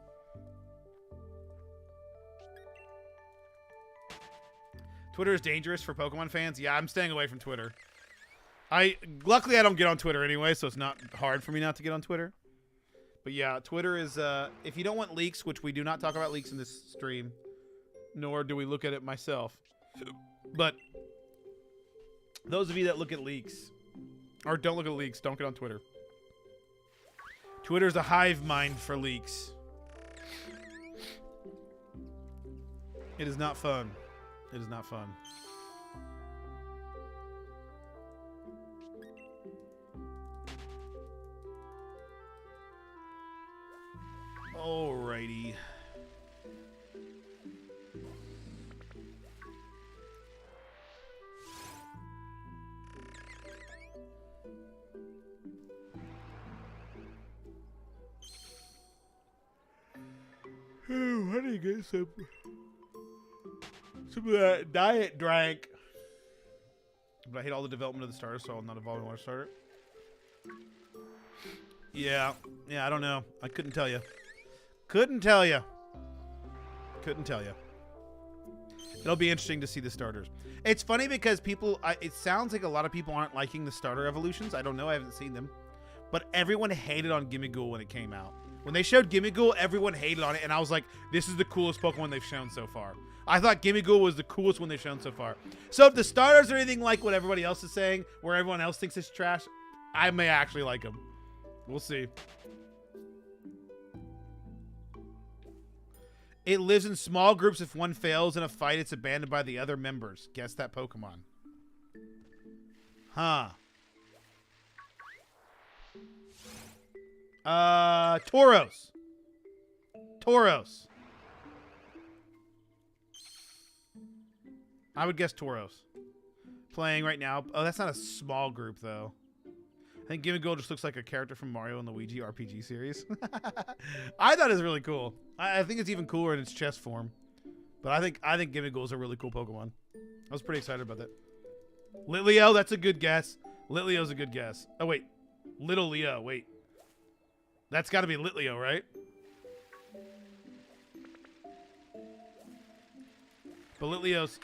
Twitter is dangerous for Pokemon fans. Yeah, I'm staying away from Twitter. Luckily, I don't get on Twitter anyway, so it's not hard for me not to get on Twitter. But yeah, Twitter is, if you don't want leaks, which we do not talk about leaks in this stream, nor do we look at it myself. But those of you that look at leaks, or don't look at leaks, don't get on Twitter. Twitter's a hive mind for leaks. It is not fun. It is not fun. Alrighty. How do you get some of that diet drank? But I hate all the development of the starter, so I'll not evolve in water starter. Yeah, I don't know. I couldn't tell you. Couldn't tell you. It'll be interesting to see the starters. It's funny because it sounds like a lot of people aren't liking the starter evolutions. I don't know. I haven't seen them. But everyone hated on Gimmighoul when it came out. When they showed Gimmighoul, everyone hated on it. And I was like, this is the coolest Pokemon they've shown so far. I thought Gimmighoul was the coolest one they've shown so far. So if the starters are anything like what everybody else is saying, where everyone else thinks it's trash, I may actually like them. We'll see. It lives in small groups. If one fails in a fight, it's abandoned by the other members. Guess that Pokemon. Huh. Tauros. I would guess Tauros. Playing right now. Oh, that's not a small group, though. I think Gimme Gold just looks like a character from Mario and Luigi RPG series. I thought it was really cool. I think it's even cooler in its chest form. But I think Gimme Gold is a really cool Pokemon. I was pretty excited about that. Litleo, that's a good guess. Litleo's a good guess. Oh, wait. Little Leo, wait. That's got to be Litleo, right? But Litleo's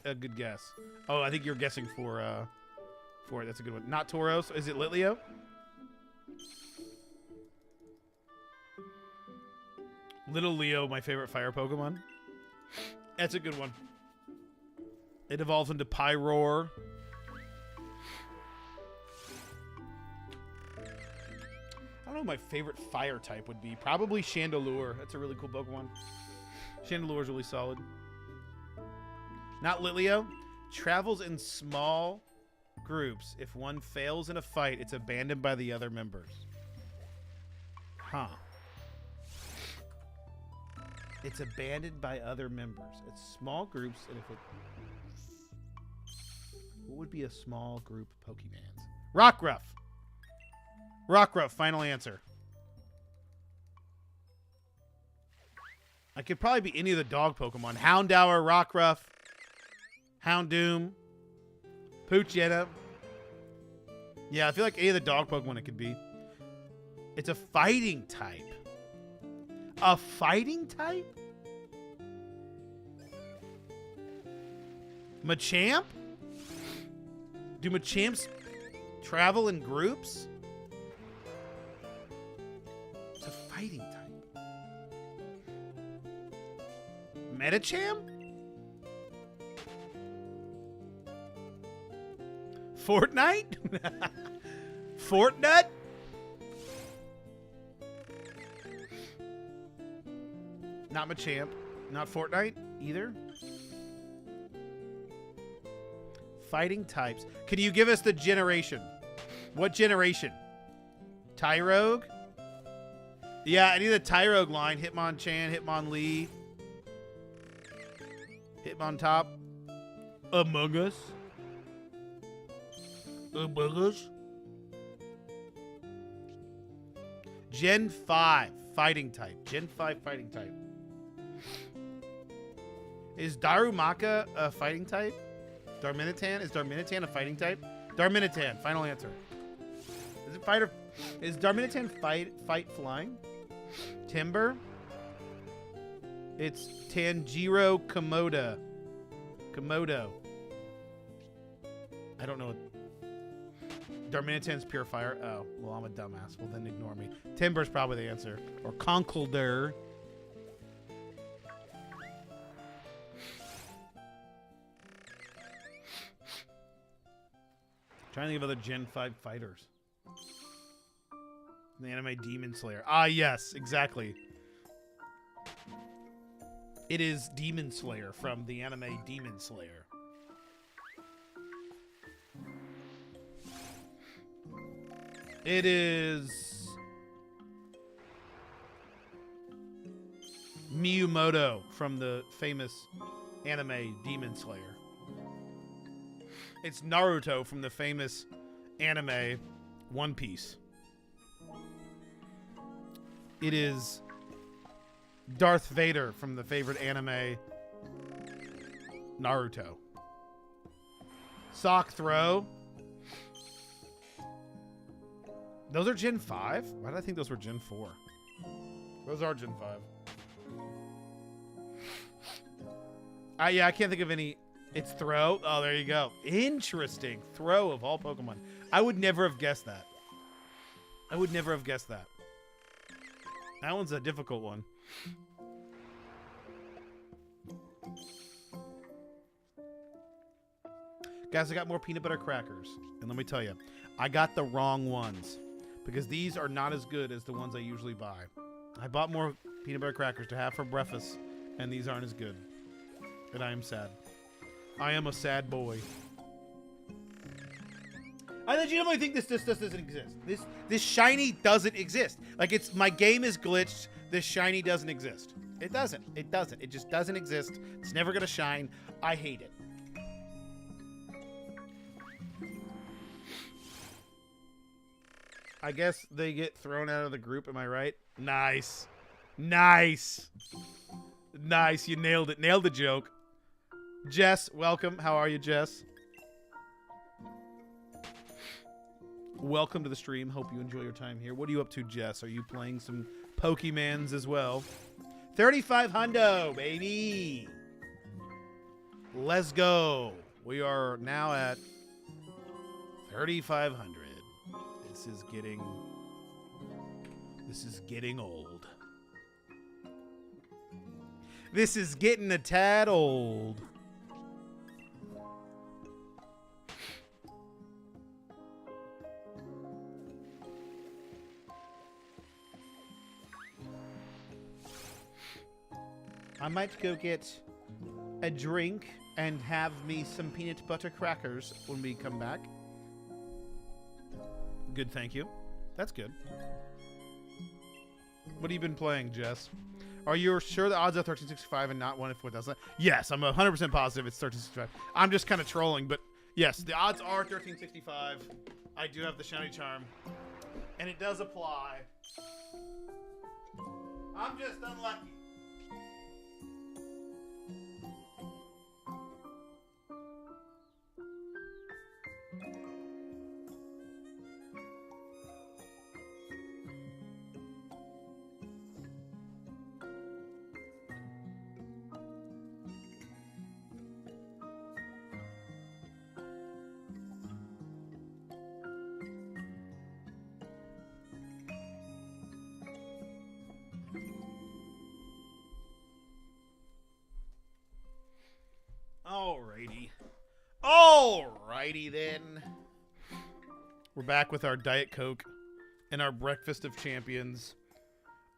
a good guess. Oh, I think you're guessing for it. That's a good one. Not Tauros. Is it Litleo? Little Leo, my favorite fire Pokemon. That's a good one. It evolves into Pyroar. I don't know what my favorite fire type would be. Probably Chandelure. That's a really cool Pokemon. Chandelure's really solid. Not Litleo. Travels in small groups. If one fails in a fight, it's abandoned by the other members. Huh. It's abandoned by other members. It's small groups, and if it... What would be a small group Pokemans? Rockruff. Rockruff, final answer. I could probably be any of the dog Pokemon. Houndour, Rockruff, Houndoom, Poochyena. Yeah, I feel like any of the dog Pokemon it could be. It's a fighting type. A fighting type? Machamp? Do Machamps travel in groups? It's a fighting type. Medicham? Fortnite? Fortnite? Not Machamp. Not Fortnite either. Fighting types. Can you give us the generation? What generation? Tyrogue? Yeah, any of the Tyrogue line. Hitmonchan, Hitmonlee. Hitmontop. Among Us. Among Us. Gen 5 fighting type. Gen 5 fighting type. Is Darumaka a fighting type? Darmanitan? Is Darmanitan a fighting type? Darmanitan, final answer. Is it fighter? Is Darmanitan fight flying? Timber? It's Tanjiro Komodo. I don't know. Darmanitan's pure fire. Oh, well, I'm a dumbass. Well, then ignore me. Timber's probably the answer. Or Conkeldurr. Trying to think of other Gen 5 fighters. The anime Demon Slayer. Ah, yes, exactly. It is Demon Slayer from the anime Demon Slayer. It is Miyumoto from the famous anime Demon Slayer. It's Naruto from the famous anime One Piece. It is Darth Vader from the favorite anime Naruto. Sock Throw. Those are Gen 5? Why did I think those were Gen 4? Those are Gen 5. Yeah, I can't think of any. It's Throw. Oh, there you go. Interesting. Throw of all Pokemon. I would never have guessed that. I would never have guessed that. That one's a difficult one. Guys, I got more peanut butter crackers. And let me tell you, I got the wrong ones. Because these are not as good as the ones I usually buy. I bought more peanut butter crackers to have for breakfast. And these aren't as good. And I am sad. I am a sad boy. I legitimately think this doesn't exist. This shiny doesn't exist. Like, it's my game is glitched. This shiny doesn't exist. It doesn't. It doesn't. It just doesn't exist. It's never gonna shine. I hate it. I guess they get thrown out of the group. Am I right? Nice. Nice. Nice. You nailed it. Nailed the joke. Jess, welcome. How are you, Jess? Welcome to the stream. Hope you enjoy your time here. What are you up to, Jess? Are you playing some Pokemans as well? 35 hundo, baby. Let's go. We are now at 3,500. This is getting old. This is getting a tad old. I might go get a drink and have me some peanut butter crackers when we come back. Good, thank you. That's good. What have you been playing, Jess? Are you sure the odds are 1365 and not 1 in 4,000? Yes, I'm 100% positive it's 1365. I'm just kind of trolling, but yes, the odds are 1365. I do have the shiny charm, and it does apply. I'm just unlucky. Alrighty then. We're back with our Diet Coke and our Breakfast of Champions.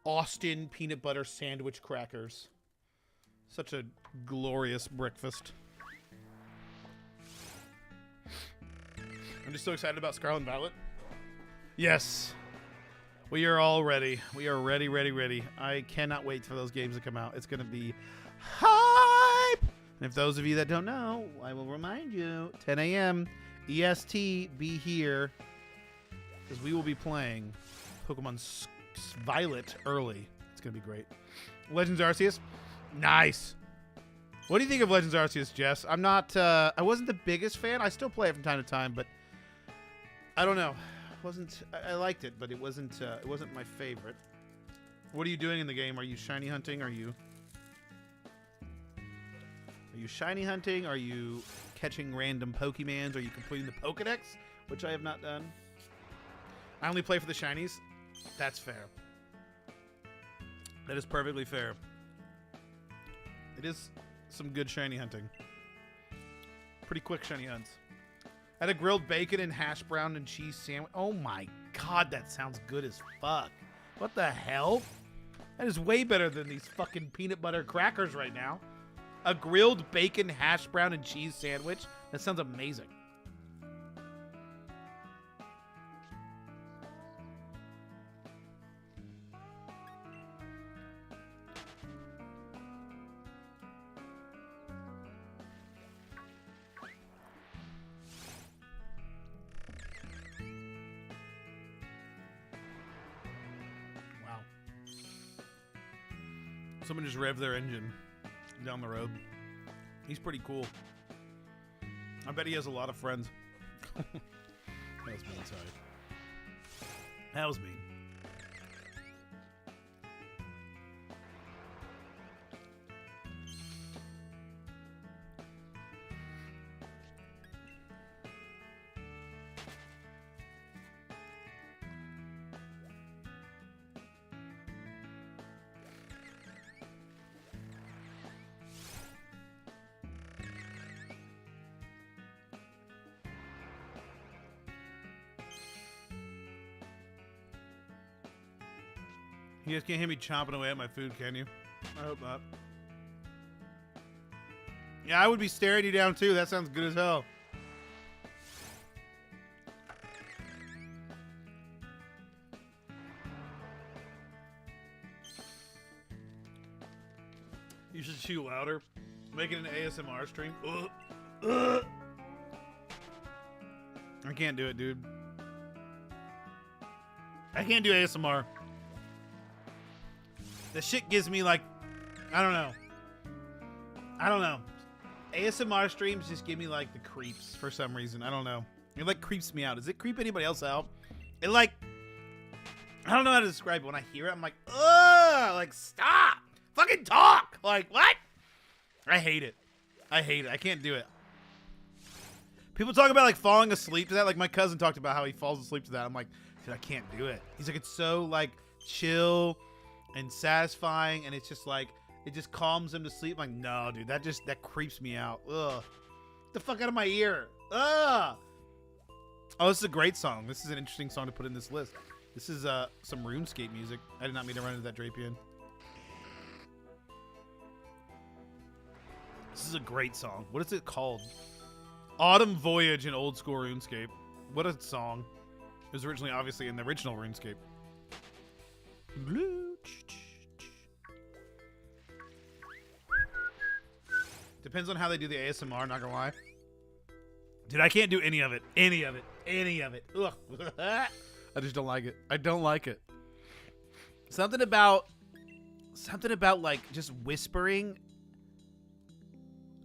Austin peanut butter sandwich crackers. Such a glorious breakfast. I'm just so excited about Scarlet and Violet. Yes. We are all ready. We are ready, ready, ready. I cannot wait for those games to come out. It's going to be hype. And if those of you that don't know, I will remind you, 10 a.m. EST, be here. Because we will be playing Pokemon Violet early. It's going to be great. Legends Arceus. Nice. What do you think of Legends Arceus, Jess? I'm not, I wasn't the biggest fan. I still play it from time to time, but I don't know. I liked it, but it wasn't my favorite. What are you doing in the game? Are you shiny hunting? Are you shiny hunting? Are you catching random Pokemans? Are you completing the Pokedex, which I have not done? I only play for the shinies. That's fair. That is perfectly fair. It is some good shiny hunting. Pretty quick shiny hunts. I had a grilled bacon and hash brown and cheese sandwich. Oh my god, that sounds good as fuck. What the hell? That is way better than these fucking peanut butter crackers right now. A grilled bacon, hash brown, and cheese sandwich? That sounds amazing. Wow. Someone just revved their engine down the road. He's pretty cool. I bet he has a lot of friends. That was mean, sorry. That was mean. You guys can't hear me chomping away at my food, can you? I hope not. Yeah, I would be staring you down too. That sounds good as hell. You should chew louder. Make it an ASMR stream. I can't do it, dude. I can't do ASMR. The shit gives me like, I don't know. ASMR streams just give me like the creeps for some reason. I don't know. It like creeps me out. Does it creep anybody else out? It like, I don't know how to describe it. When I hear it, I'm like, ugh, like stop. Fucking talk. Like, what? I hate it. I can't do it. People talk about like falling asleep to that. Like my cousin talked about how he falls asleep to that. I'm like, dude, I can't do it. He's like, it's so like chill and satisfying, and it's just like, it just calms him to sleep. I'm like, no, dude, that creeps me out. Ugh. Get the fuck out of my ear. Ugh. Oh, this is a great song. This is an interesting song to put in this list. This is some RuneScape music. I did not mean to run into that Drapian. This is a great song. What is it called? Autumn Voyage in old school RuneScape. What a song. It was originally obviously in the original RuneScape. Depends on how they do the ASMR, not gonna lie. Dude, I can't do any of it. Any of it. Ugh. I just don't like it. I don't like it. Something about like just whispering.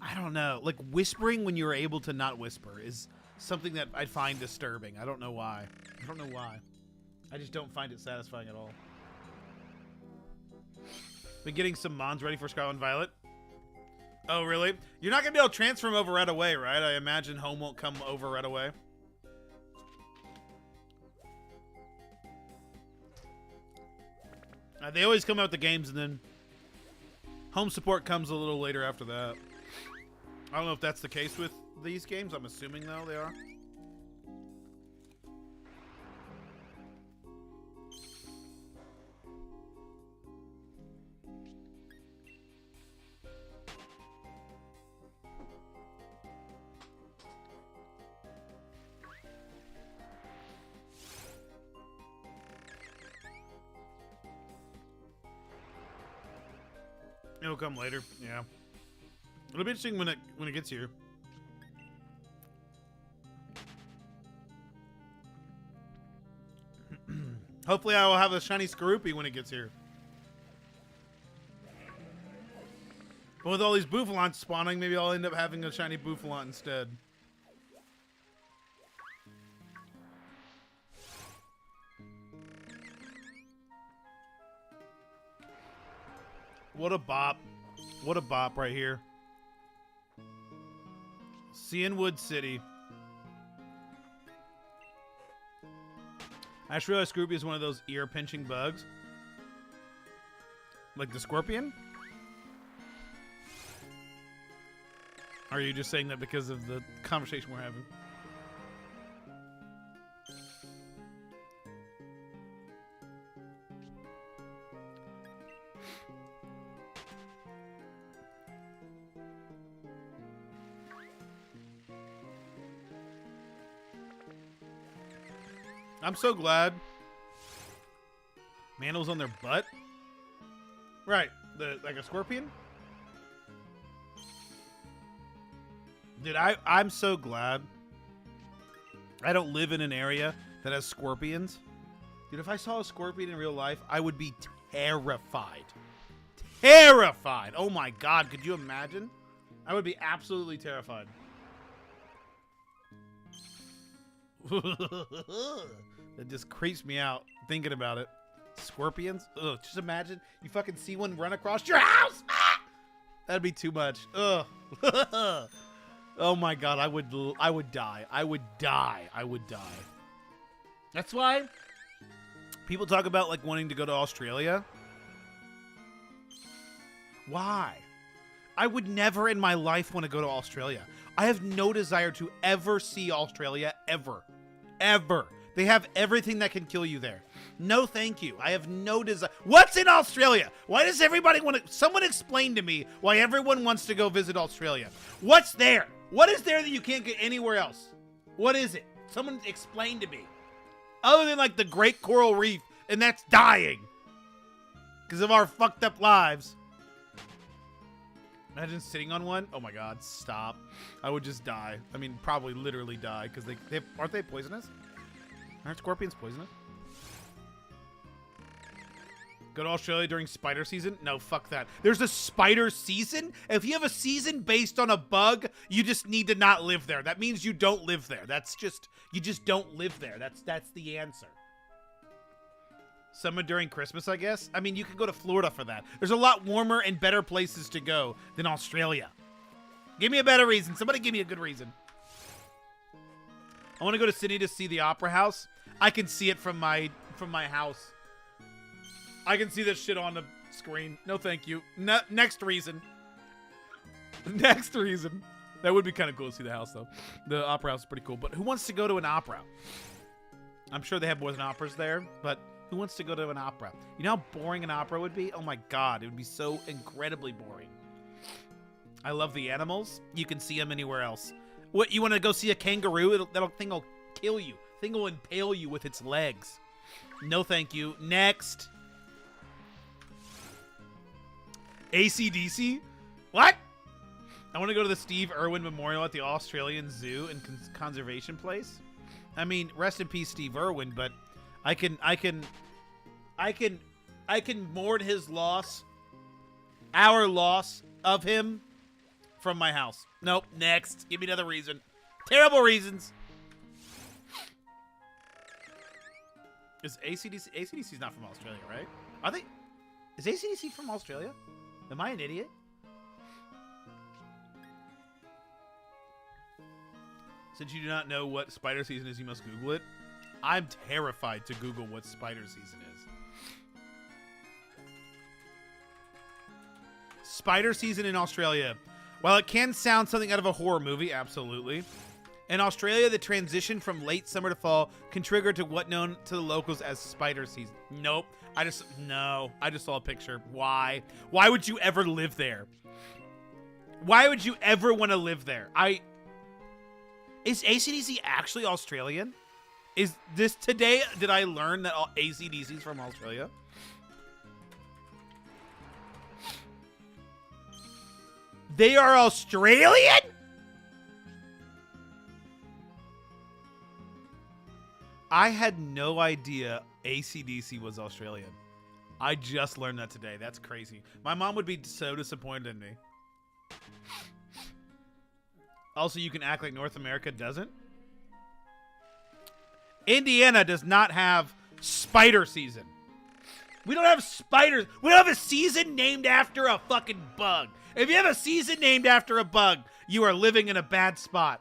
I don't know. Like whispering when you're able to not whisper is something that I find disturbing. I don't know why. I just don't find it satisfying at all. Been getting some mons ready for Scarlet and Violet. Oh, really? You're not going to be able to transfer them over right away, right? I imagine home won't come over right away. They always come out with the games, and then home support comes a little later after that. I don't know if that's the case with these games. I'm assuming, though, they are. It'll come later, yeah. It'll be interesting when it gets here. Hopefully I will have a Shiny Skorupi when it gets here. But with all these Bouffalants spawning, maybe I'll end up having a Shiny Bouffalant instead. What a bop. What a bop right here. Cianwood City. I just realized Skorupi is one of those ear-pinching bugs. Like the scorpion? Or are you just saying that because of the conversation we're having? I'm so glad Mandel's on their butt. Right. Like a scorpion? Dude, I'm so glad I don't live in an area that has scorpions. Dude, if I saw a scorpion in real life, I would be terrified. Terrified! Oh my god, could you imagine? I would be absolutely terrified. That just creeps me out thinking about it. Scorpions? Ugh, just imagine you fucking see one run across your house! Ah! That'd be too much. Ugh. Oh my god, I would die. I would die. That's why people talk about like wanting to go to Australia. Why? I would never in my life want to go to Australia. I have no desire to ever see Australia, ever. Ever. They have everything that can kill you there. No, thank you. I have no desire. What's in Australia? Why does everybody want to... Someone explain to me why everyone wants to go visit Australia. What's there? What is there that you can't get anywhere else? What is it? Someone explain to me. Other than like the Great Coral Reef, and that's dying. Because of our fucked up lives. Imagine sitting on one. Oh my god, stop. I would just die. I mean, probably literally die, because they aren't they poisonous? Aren't scorpions poisonous? Go to Australia during spider season? No, fuck that. There's a spider season? If you have a season based on a bug, you just need to not live there. That means you don't live there. That's just, you just don't live there. That's the answer. Summer during Christmas, I guess? I mean, you can go to Florida for that. There's a lot warmer and better places to go than Australia. Give me a better reason. Somebody give me a good reason. I want to go to Sydney to see the Opera House. I can see it from my house. I can see this shit on the screen. No, thank you. Next reason. Next reason. That would be kind of cool to see the house, though. The Opera House is pretty cool. But who wants to go to an opera? I'm sure they have more than operas there, but who wants to go to an opera? You know how boring an opera would be? Oh my god, it would be so incredibly boring. I love the animals. You can see them anywhere else. What, you want to go see a kangaroo? That thing will kill you. Thing will impale you with its legs. No, thank you. Next. AC/DC? What? I want to go to the Steve Irwin Memorial at the Australian Zoo and Conservation Place. I mean, rest in peace, Steve Irwin, but I can mourn his loss, our loss of him, from my house. Nope. Next. Give me another reason. Terrible reasons. Is AC/DC? AC/DC's not from Australia, right? Are they? Is AC/DC from Australia? Am I an idiot? Since you do not know what spider season is, you must Google it. I'm terrified to Google what spider season is. Spider season in Australia. While it can sound something out of a horror movie, absolutely. In Australia, the transition from late summer to fall can trigger to what known to the locals as spider season. Nope. I just saw a picture. Why? Why would you ever live there? Why would you ever want to live there? Is AC/DC actually Australian? Is this today? Did I learn that AC/DC is from Australia? They are Australian? I had no idea AC/DC was Australian. I just learned that today. That's crazy. My mom would be so disappointed in me. Also, you can act like North America doesn't. Indiana does not have spider season. We don't have spiders. We don't have a season named after a fucking bug. If you have a season named after a bug, you are living in a bad spot.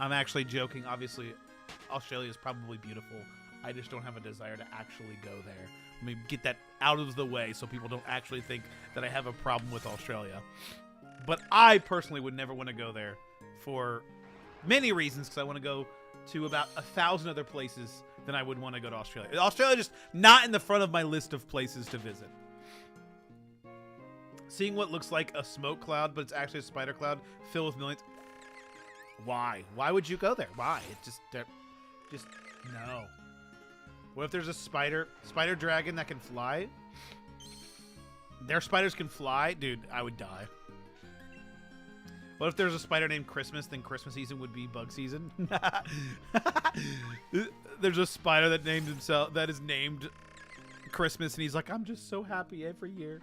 I'm actually joking. Obviously, Australia is probably beautiful. I just don't have a desire to actually go there. Let me get that out of the way so people don't actually think that I have a problem with Australia. But I personally would never want to go there for many reasons, because I want to go to about 1,000 other places than I would want to go to Australia. Australia just not in the front of my list of places to visit. Seeing what looks like a smoke cloud, but it's actually a spider cloud filled with millions. Why? Why would you go there? Why? It just no. What if there's a spider dragon that can fly? Their spiders can fly? Dude, I would die. What if there's a spider named Christmas, then Christmas season would be bug season? There's a spider that is named Christmas, and he's like, I'm just so happy every year.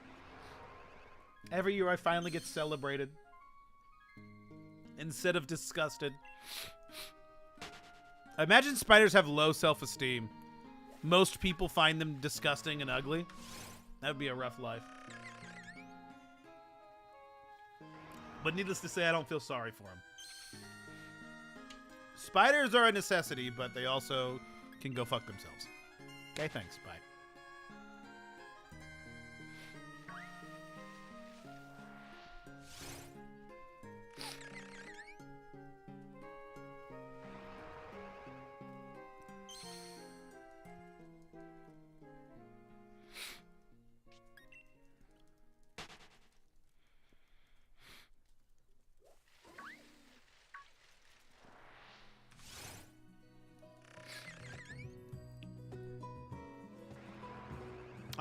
Every year I finally get celebrated. Instead of disgusted. I imagine spiders have low self-esteem. Most people find them disgusting and ugly. That would be a rough life. But needless to say, I don't feel sorry for them. Spiders are a necessity, but they also can go fuck themselves. Okay, thanks. Bye.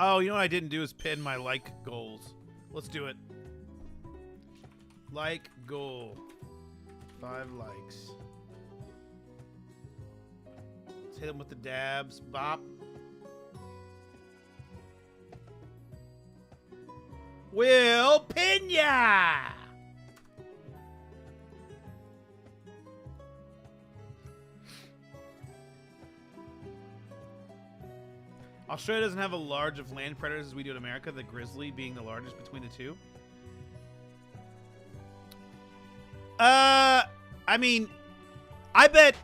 Oh, you know what I didn't do is pin my like goals. Let's do it. Like goal. 5 likes. Let's hit him with the dabs. Bop. Will Pena. Australia doesn't have a large of land predators as we do in America, the grizzly being the largest between the two. I mean, I bet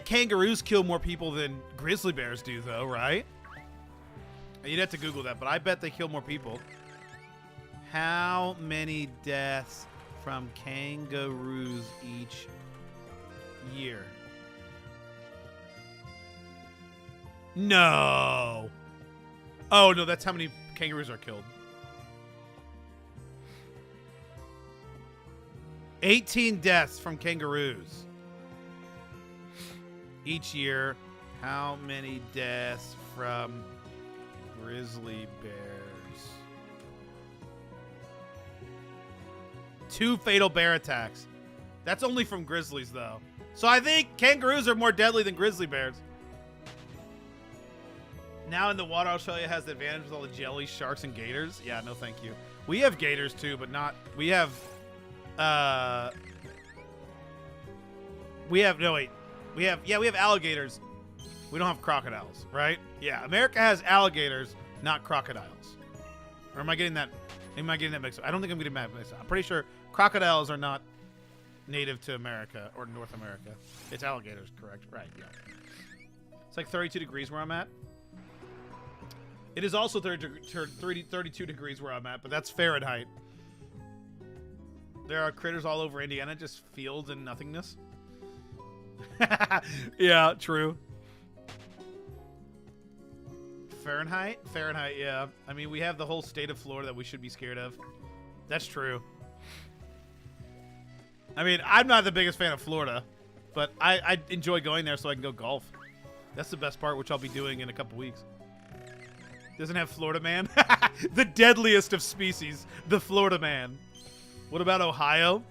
kangaroos kill more people than grizzly bears do, though, right? You'd have to Google that, but I bet they kill more people. How many deaths from kangaroos each year? No. Oh, no, that's how many kangaroos are killed. 18 deaths from kangaroos each year. How many deaths from grizzly bears? 2 fatal bear attacks. That's only from grizzlies, though. So I think kangaroos are more deadly than grizzly bears. Now in the water, Australia has the advantage with all the jelly, sharks, and gators. Yeah, no thank you. We have gators, too, but not... We have... No, wait. We have alligators. We don't have crocodiles, right? Yeah, America has alligators, not crocodiles. Or am I getting that mixed up? I don't think I'm getting that mixed up. I'm pretty sure crocodiles are not native to America or North America. It's alligators, correct? Right, yeah. It's like 32 degrees where I'm at. It is also 32 degrees where I'm at, but that's Fahrenheit. There are critters all over Indiana, just fields and nothingness. Yeah, true. Fahrenheit? Fahrenheit, yeah. I mean, we have the whole state of Florida that we should be scared of. That's true. I mean, I'm not the biggest fan of Florida, but I enjoy going there so I can go golf. That's the best part, which I'll be doing in a couple weeks. Doesn't have Florida man? The deadliest of species, the Florida man. What about Ohio?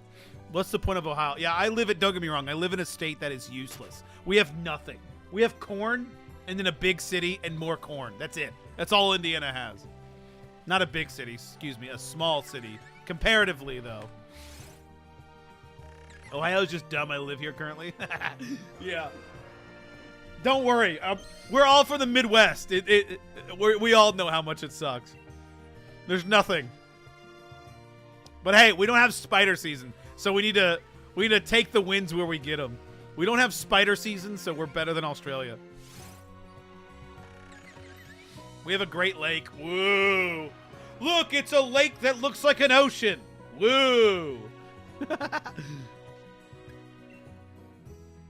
What's the point of Ohio? Yeah, don't get me wrong, I live in a state that is useless. We have nothing. We have corn, and then a big city, and more corn. That's it. That's all Indiana has. Not a big city, excuse me, a small city. Comparatively, though. Ohio's just dumb. I live here currently. Yeah. Don't worry. We're all from the Midwest. We all know how much it sucks. There's nothing. But hey, we don't have spider season, so we need to take the wins where we get them. We don't have spider season, so we're better than Australia. We have a Great Lake. Woo! Look, it's a lake that looks like an ocean. Woo!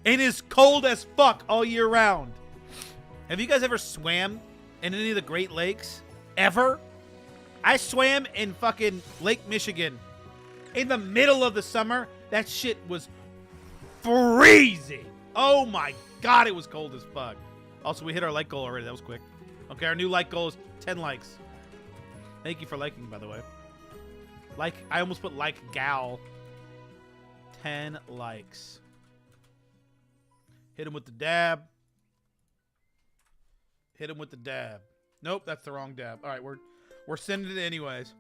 It is cold as fuck all year round. Have you guys ever swam in any of the Great Lakes? Ever? I swam in fucking Lake Michigan in the middle of the summer. That shit was freezing. Oh my god, it was cold as fuck. Also, we hit our like goal already. That was quick. Okay, our new like goal is 10 likes. Thank you for liking, by the way. Like, I almost put like gal. 10 likes. Hit him with the dab. Hit him with the dab. Nope, that's the wrong dab. All right, we're sending it anyways.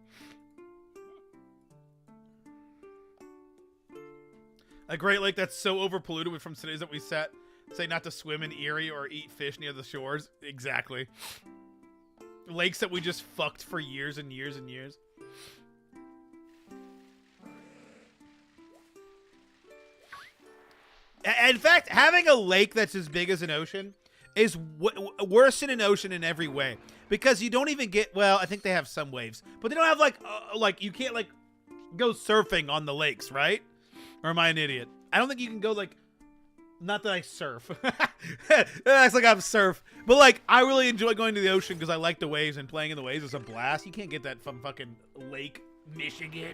A Great Lake that's so overpolluted from cities that we say not to swim in Erie or eat fish near the shores. Exactly. Lakes that we just fucked for years and years and years. In fact, having a lake that's as big as an ocean is worse than an ocean in every way. Because you don't even get, well, I think they have some waves. But they don't have, like you can't, go surfing on the lakes, right? Or am I an idiot? I don't think you can go, not that I surf. That's like I'm surf. But, I really enjoy going to the ocean because I like the waves, and playing in the waves is a blast. You can't get that from fucking Lake Michigan.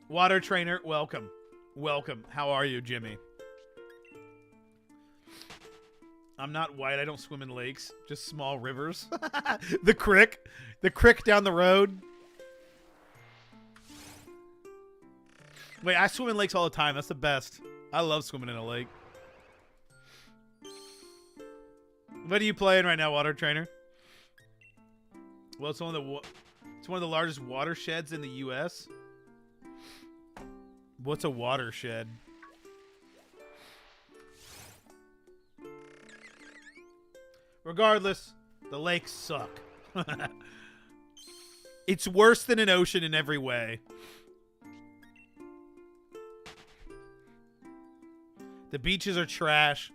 Water trainer, welcome. Welcome. How are you, Jimmy? I'm not white. I don't swim in lakes. Just small rivers. The creek. The creek down the road. Wait, I swim in lakes all the time. That's the best. I love swimming in a lake. What are you playing right now, Water Trainer? Well, it's it's one of the largest watersheds in the U.S. What's a watershed? Regardless, the lakes suck. It's worse than an ocean in every way. The beaches are trash.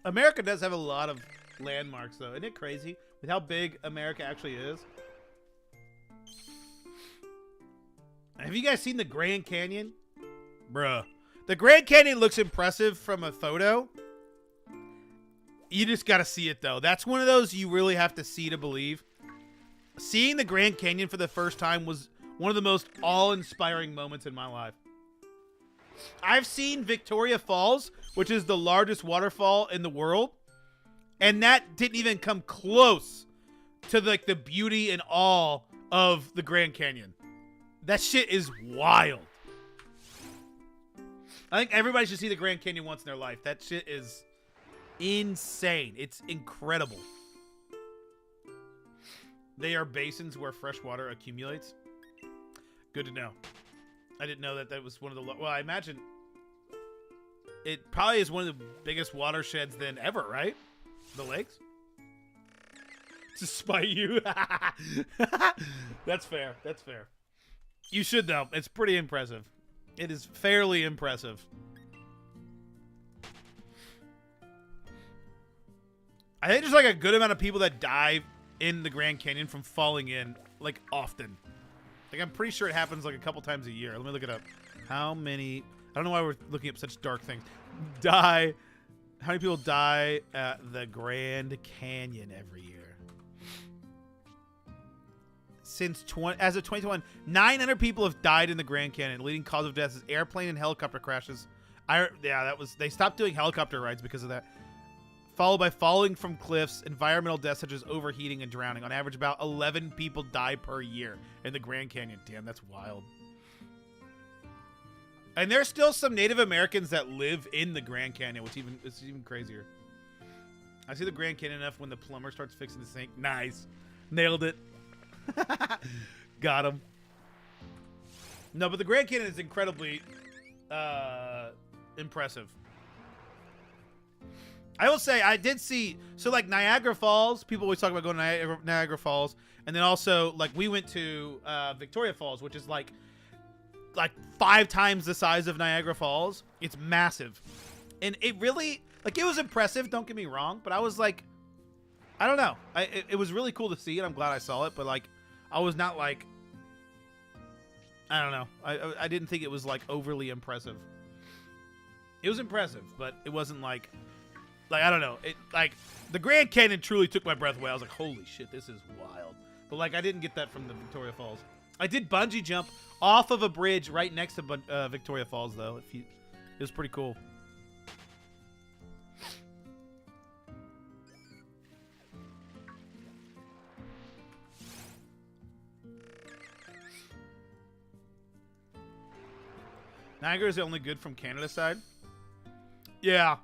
America does have a lot of landmarks, though. Isn't it crazy with how big America actually is? Have you guys seen the Grand Canyon? Bruh. The Grand Canyon looks impressive from a photo. You just got to see it, though. That's one of those you really have to see to believe. Seeing the Grand Canyon for the first time was one of the most awe-inspiring moments in my life. I've seen Victoria Falls, which is the largest waterfall in the world, and that didn't even come close to like the beauty and awe of the Grand Canyon. That shit is wild. I think everybody should see the Grand Canyon once in their life. That shit is insane. It's incredible. They are basins where fresh water accumulates. Good to know. I didn't know that was one of the... Well, I imagine it probably is one of the biggest watersheds then ever, right? The lakes? To spite you. That's fair. That's fair. You should, though. It's pretty impressive. It is fairly impressive. I think there's like a good amount of people that die in the Grand Canyon from falling in, like, often. Like, I'm pretty sure it happens like a couple times a year. Let me look it up. How many... I don't know why we're looking up such dark things. How many people die at the Grand Canyon every year? As of 2021, 900 people have died in the Grand Canyon. Leading cause of death is airplane and helicopter crashes. They stopped doing helicopter rides because of that. Followed by falling from cliffs, environmental deaths such as overheating and drowning. On average, about 11 people die per year in the Grand Canyon. Damn, that's wild. And there's still some Native Americans that live in the Grand Canyon, which is even crazier. I see the Grand Canyon enough when the plumber starts fixing the sink. Nice. Nailed it. Got him. No, but the Grand Canyon is incredibly impressive. I will say, I did see, so like Niagara Falls, people always talk about going to Niagara Falls, and then also, like, we went to Victoria Falls, which is like 5 times the size of Niagara Falls. It's massive. And it really, like, it was impressive, don't get me wrong, but I was like, I don't know. It was really cool to see, and I'm glad I saw it, but, like, I was not, like, I don't know. I didn't think it was, like, overly impressive. It was impressive, but it wasn't, like, I don't know. It, like, the Grand Canyon truly took my breath away. I was like, holy shit, this is wild. But, like, I didn't get that from the Victoria Falls. I did bungee jump off of a bridge right next to Victoria Falls, though. It was pretty cool. Niagara is only good from Canada side. Yeah.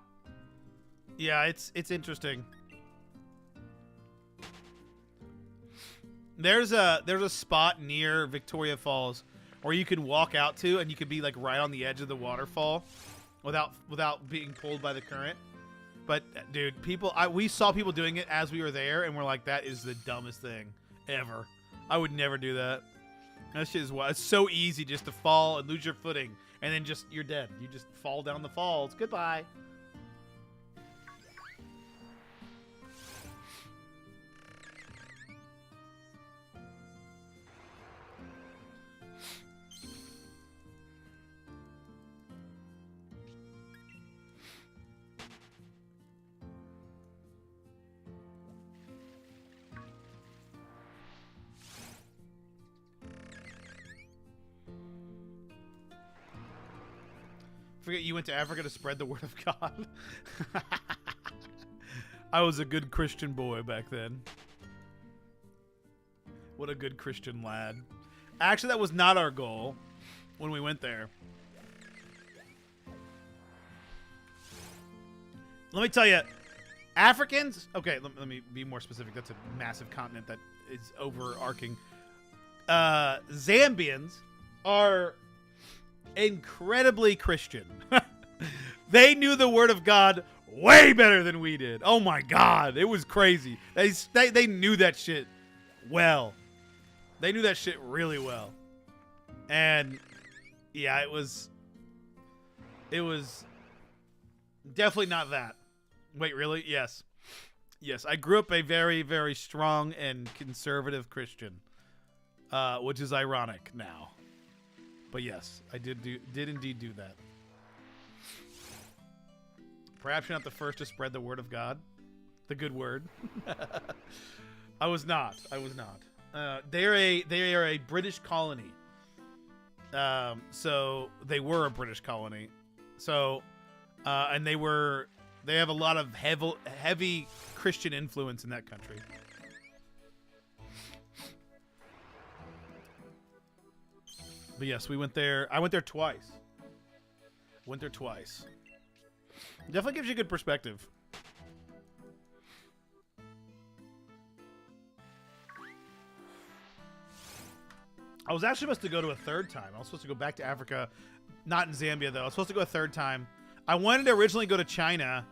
Yeah, it's interesting. There's a spot near Victoria Falls where you can walk out to, and you could be like right on the edge of the waterfall without being pulled by the current. But dude, we saw people doing it as we were there, and we're like, that is the dumbest thing ever. I would never do that. That shit is wild. It's so easy just to fall and lose your footing, and then you're dead. You just fall down the falls. Goodbye. Forget you went to Africa to spread the word of God. I was a good Christian boy back then. What a good Christian lad. Actually, that was not our goal when we went there. Let me tell you, Africans... Okay, let me be more specific. That's a massive continent that is overarching. Zambians are incredibly Christian. They knew the word of God way better than we did. Oh my God, it was crazy. They knew that shit well. They knew that shit really well. And yeah, it was definitely not that. Wait, really? Yes. Yes, I grew up a very, very strong and conservative Christian, which is ironic now. But yes, I did indeed do that. Perhaps you're not the first to spread the word of God, the good word. I was not. They are a British colony. So they were a British colony. So, and they have a lot of heavy Christian influence in that country. But yes, we went there. I went there twice. Definitely gives you a good perspective. I was actually supposed to go to a third time. I was supposed to go back to Africa. Not in Zambia, though. I was supposed to go a third time. I wanted to originally go to China,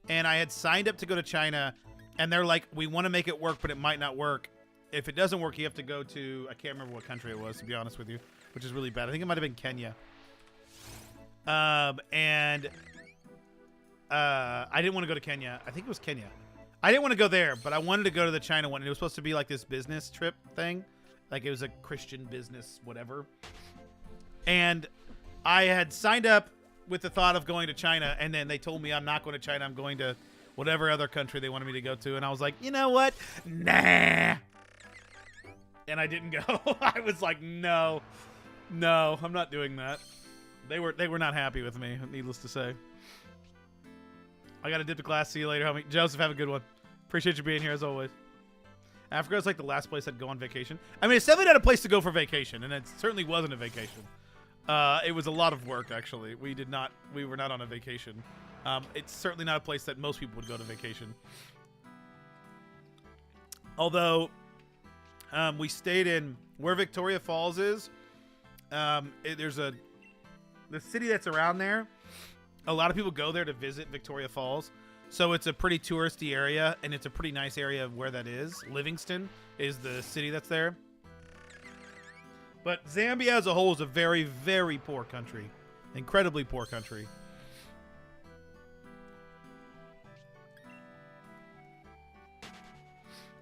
and I had signed up to go to China, and they're like, we want to make it work, but it might not work. If it doesn't work, you have to go to, I can't remember what country it was, to be honest with you, which is really bad. I think it might have been Kenya. I didn't want to go to Kenya. I think it was Kenya. I didn't want to go there, but I wanted to go to the China one. And it was supposed to be like this business trip thing. Like it was a Christian business, whatever. And I had signed up with the thought of going to China. And then they told me I'm not going to China. I'm going to whatever other country they wanted me to go to. And I was like, you know what? Nah. And I didn't go. I was like, no, I'm not doing that. They were not happy with me, needless to say. I got to dip the class. See you later, homie. Joseph, have a good one. Appreciate you being here as always. Africa is like the last place I'd go on vacation. I mean, it's definitely not a place to go for vacation, and it certainly wasn't a vacation. It was a lot of work, actually. We were not on a vacation. It's certainly not a place that most people would go to vacation. Although, we stayed in where Victoria Falls is. There's the city that's around there. A lot of people go there to visit Victoria Falls. So it's a pretty touristy area, and it's a pretty nice area of where that is. Livingston is the city that's there. But Zambia as a whole is a very, very poor country. Incredibly poor country.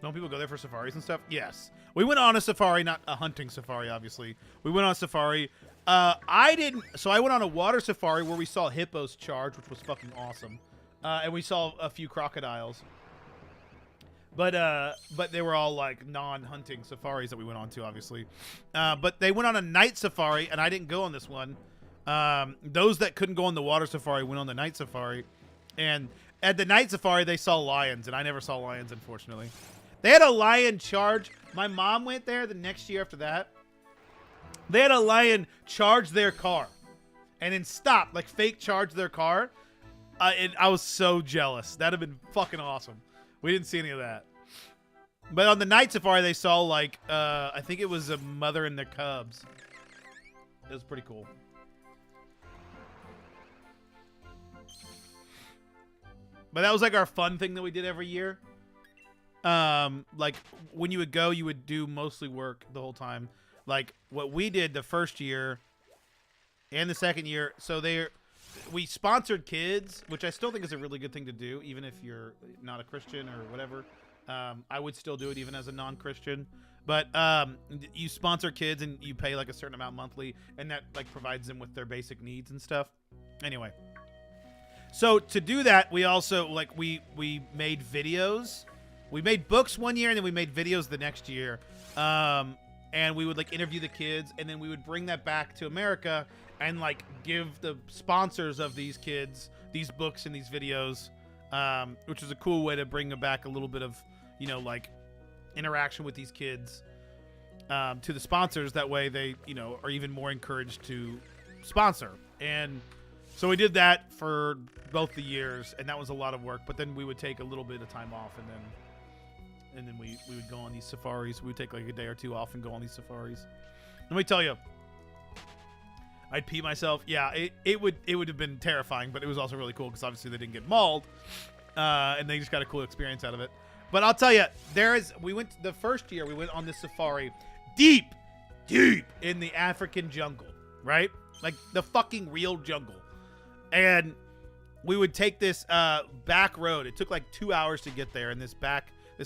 Don't people go there for safaris and stuff? Yes. We went on a safari, not a hunting safari, obviously. We went on a safari. So I went on a water safari where we saw hippos charge, which was fucking awesome. And we saw a few crocodiles. But they were all like non-hunting safaris that we went on to, obviously. But they went on a night safari, and I didn't go on this one. Those that couldn't go on the water safari went on the night safari. And at the night safari, they saw lions, and I never saw lions, unfortunately. They had a lion charge. My mom went there the next year after that. They had a lion charge their car and then stop, like fake charge their car. I was so jealous. That'd have been fucking awesome. We didn't see any of that. But on the night safari, they saw like, I think it was a mother and their cubs. It was pretty cool. But that was like our fun thing that we did every year. Like when you would go, you would do mostly work the whole time. Like what we did the first year and the second year. So we sponsored kids, which I still think is a really good thing to do, even if you're not a Christian or whatever. I would still do it even as a non-Christian. But you sponsor kids and you pay like a certain amount monthly, and that like provides them with their basic needs and stuff. Anyway. So to do that, we also like we made videos. We made books one year, and then we made videos the next year. And we would like interview the kids, and then we would bring that back to America and like give the sponsors of these kids these books and these videos which was a cool way to bring back a little bit of, you know, like interaction with these kids to the sponsors. That way they, you know, are even more encouraged to sponsor. And so we did that for both the years, and that was a lot of work. But then we would take a little bit of time off, and then we would go on these safaris. We would take like a day or two off and go on these safaris. Let me tell you, I'd pee myself. Yeah, it would have been terrifying, but it was also really cool because obviously they didn't get mauled, and they just got a cool experience out of it. But I'll tell you, we went the first year we went on this safari deep in the African jungle, right? Like the fucking real jungle. And we would take this back road. It took like 2 hours to get there, and this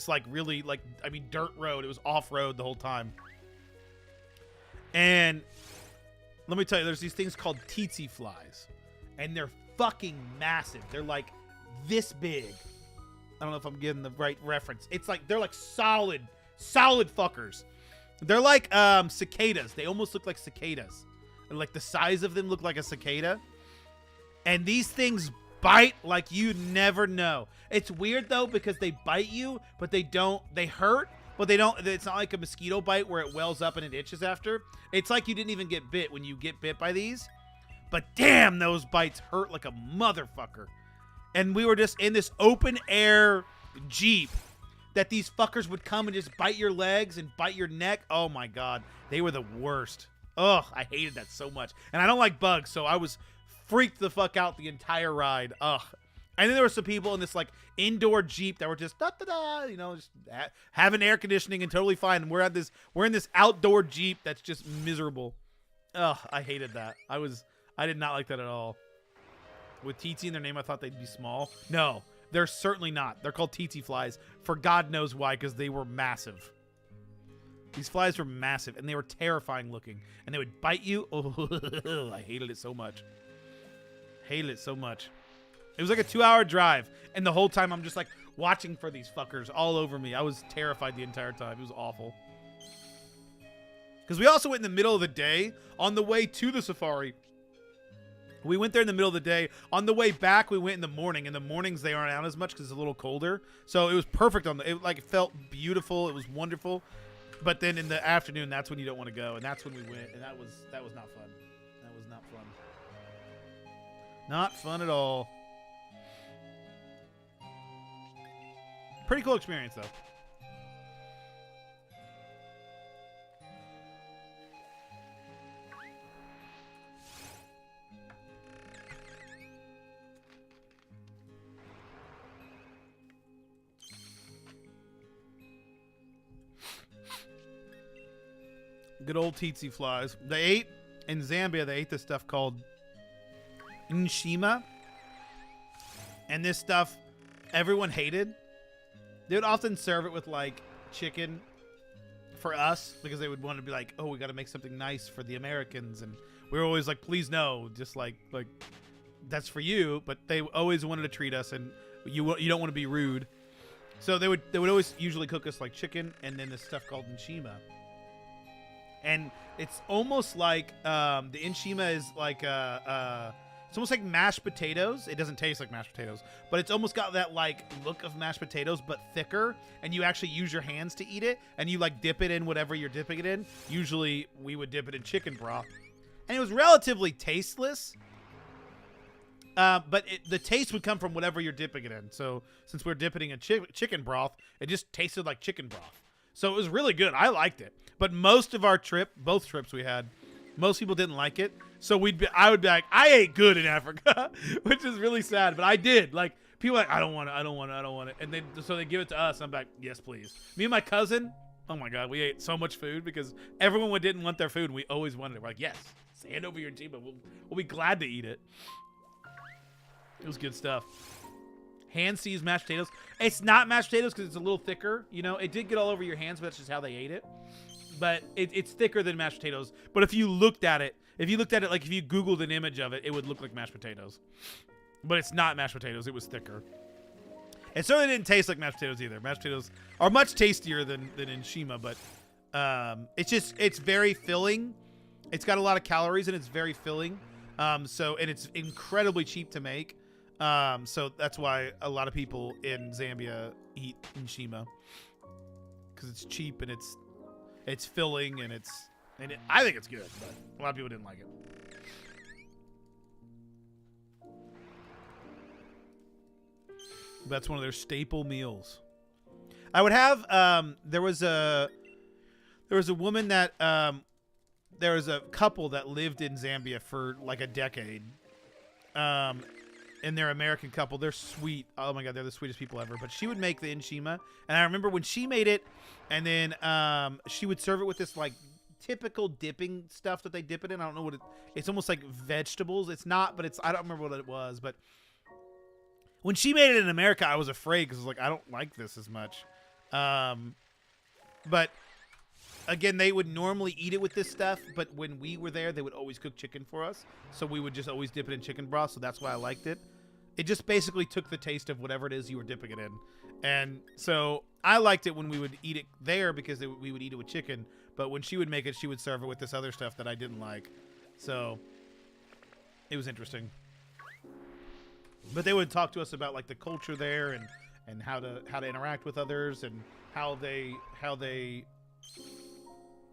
like really like, I mean, dirt road. It was off road the whole time. And let me tell you, there's these things called tsetse flies, and they're fucking massive. They're like this big. I don't know if I'm giving the right reference. It's like, they're like solid fuckers. They're like cicadas. They almost look like cicadas. And like the size of them look like a cicada. And these things bite like you never know. It's weird though, because they bite you, but they hurt, but they don't, it's not like a mosquito bite where it wells up and it itches after. It's like you didn't even get bit when you get bit by these. But damn, those bites hurt like a motherfucker. And we were just in this open air Jeep that these fuckers would come and just bite your legs and bite your neck. Oh my God. They were the worst. Ugh, I hated that so much. And I don't like bugs, so I was freaked the fuck out the entire ride. Ugh. And then there were some people in this like indoor Jeep that were just da-da-da, you know, just having air conditioning and totally fine. And we're in this outdoor Jeep that's just miserable. Ugh, I hated that. I did not like that at all. With tsetse in their name, I thought they'd be small. No, they're certainly not. They're called tsetse flies for God knows why, because they were massive. These flies were massive, and they were terrifying looking. And they would bite you. Oh, I hated it so much. Hated it so much. It was like a 2-hour drive, and the whole time I'm just like watching for these fuckers all over me. I was terrified the entire time. It was awful. Because we also went in the middle of the day on the way to the safari. We went there in the middle of the day. On the way back, we went in the morning. In the mornings, they aren't out as much because it's a little colder. So it was perfect it felt beautiful. It was wonderful. But then in the afternoon, that's when you don't want to go, and that's when we went, and that was not fun. That was not fun. Not fun at all. Pretty cool experience though. Good old tsetse flies. They ate, in Zambia, they ate this stuff called nshima. And this stuff, everyone hated. They would often serve it with, like, chicken for us, because they would want to be like, oh, we got to make something nice for the Americans. And we were always like, please no, just like that's for you. But they always wanted to treat us, and you don't want to be rude. So they would always usually cook us, like, chicken and then this stuff called nshima. And it's almost like the nshima is like it's almost like mashed potatoes. It doesn't taste like mashed potatoes, but it's almost got that like look of mashed potatoes, but thicker. And you actually use your hands to eat it, and you like dip it in whatever you're dipping it in. Usually we would dip it in chicken broth, and it was relatively tasteless. But the taste would come from whatever you're dipping it in. So since we're dipping in chicken broth, it just tasted like chicken broth. So it was really good. I liked it. But most of our both trips we had, most people didn't like it. So I would be like, I ate good in Africa, which is really sad. But I did. Like, people are like, I don't want it. And so they give it to us. I'm like, yes, please. Me and my cousin, oh my God, we ate so much food because everyone didn't want their food, and we always wanted it. We're like, yes, hand over your team, but we'll be glad to eat it. It was good stuff. Hand-seized mashed potatoes. It's not mashed potatoes because it's a little thicker. You know, it did get all over your hands, but that's just how they ate it. But it's thicker than mashed potatoes. But if you looked at it, like if you Googled an image of it, it would look like mashed potatoes. But it's not mashed potatoes. It was thicker. It certainly didn't taste like mashed potatoes either. Mashed potatoes are much tastier than nshima, but it's very filling. It's got a lot of calories and it's very filling. And it's incredibly cheap to make. So that's why a lot of people in Zambia eat nshima, because it's cheap and it's filling and I think it's good, but a lot of people didn't like it. That's one of their staple meals. I would have there was a woman that there was a couple that lived in Zambia for like a decade. And they're American couple. They're sweet. Oh my god, they're the sweetest people ever. But she would make the nshima, and I remember when she made it, and then she would serve it with this like typical dipping stuff that they dip it in. I don't know what it's almost like vegetables. It's not, but I don't remember what it was. But when she made it in America, I was afraid because I was like, I don't like this as much. But again, they would normally eat it with this stuff, but when we were there, they would always cook chicken for us. So we would just always dip it in chicken broth, so that's why I liked it. It just basically took the taste of whatever it is you were dipping it in. And so I liked it when we would eat it there because we would eat it with chicken. But when she would make it, she would serve it with this other stuff that I didn't like. So it was interesting. But they would talk to us about like the culture there and how to interact with others and how they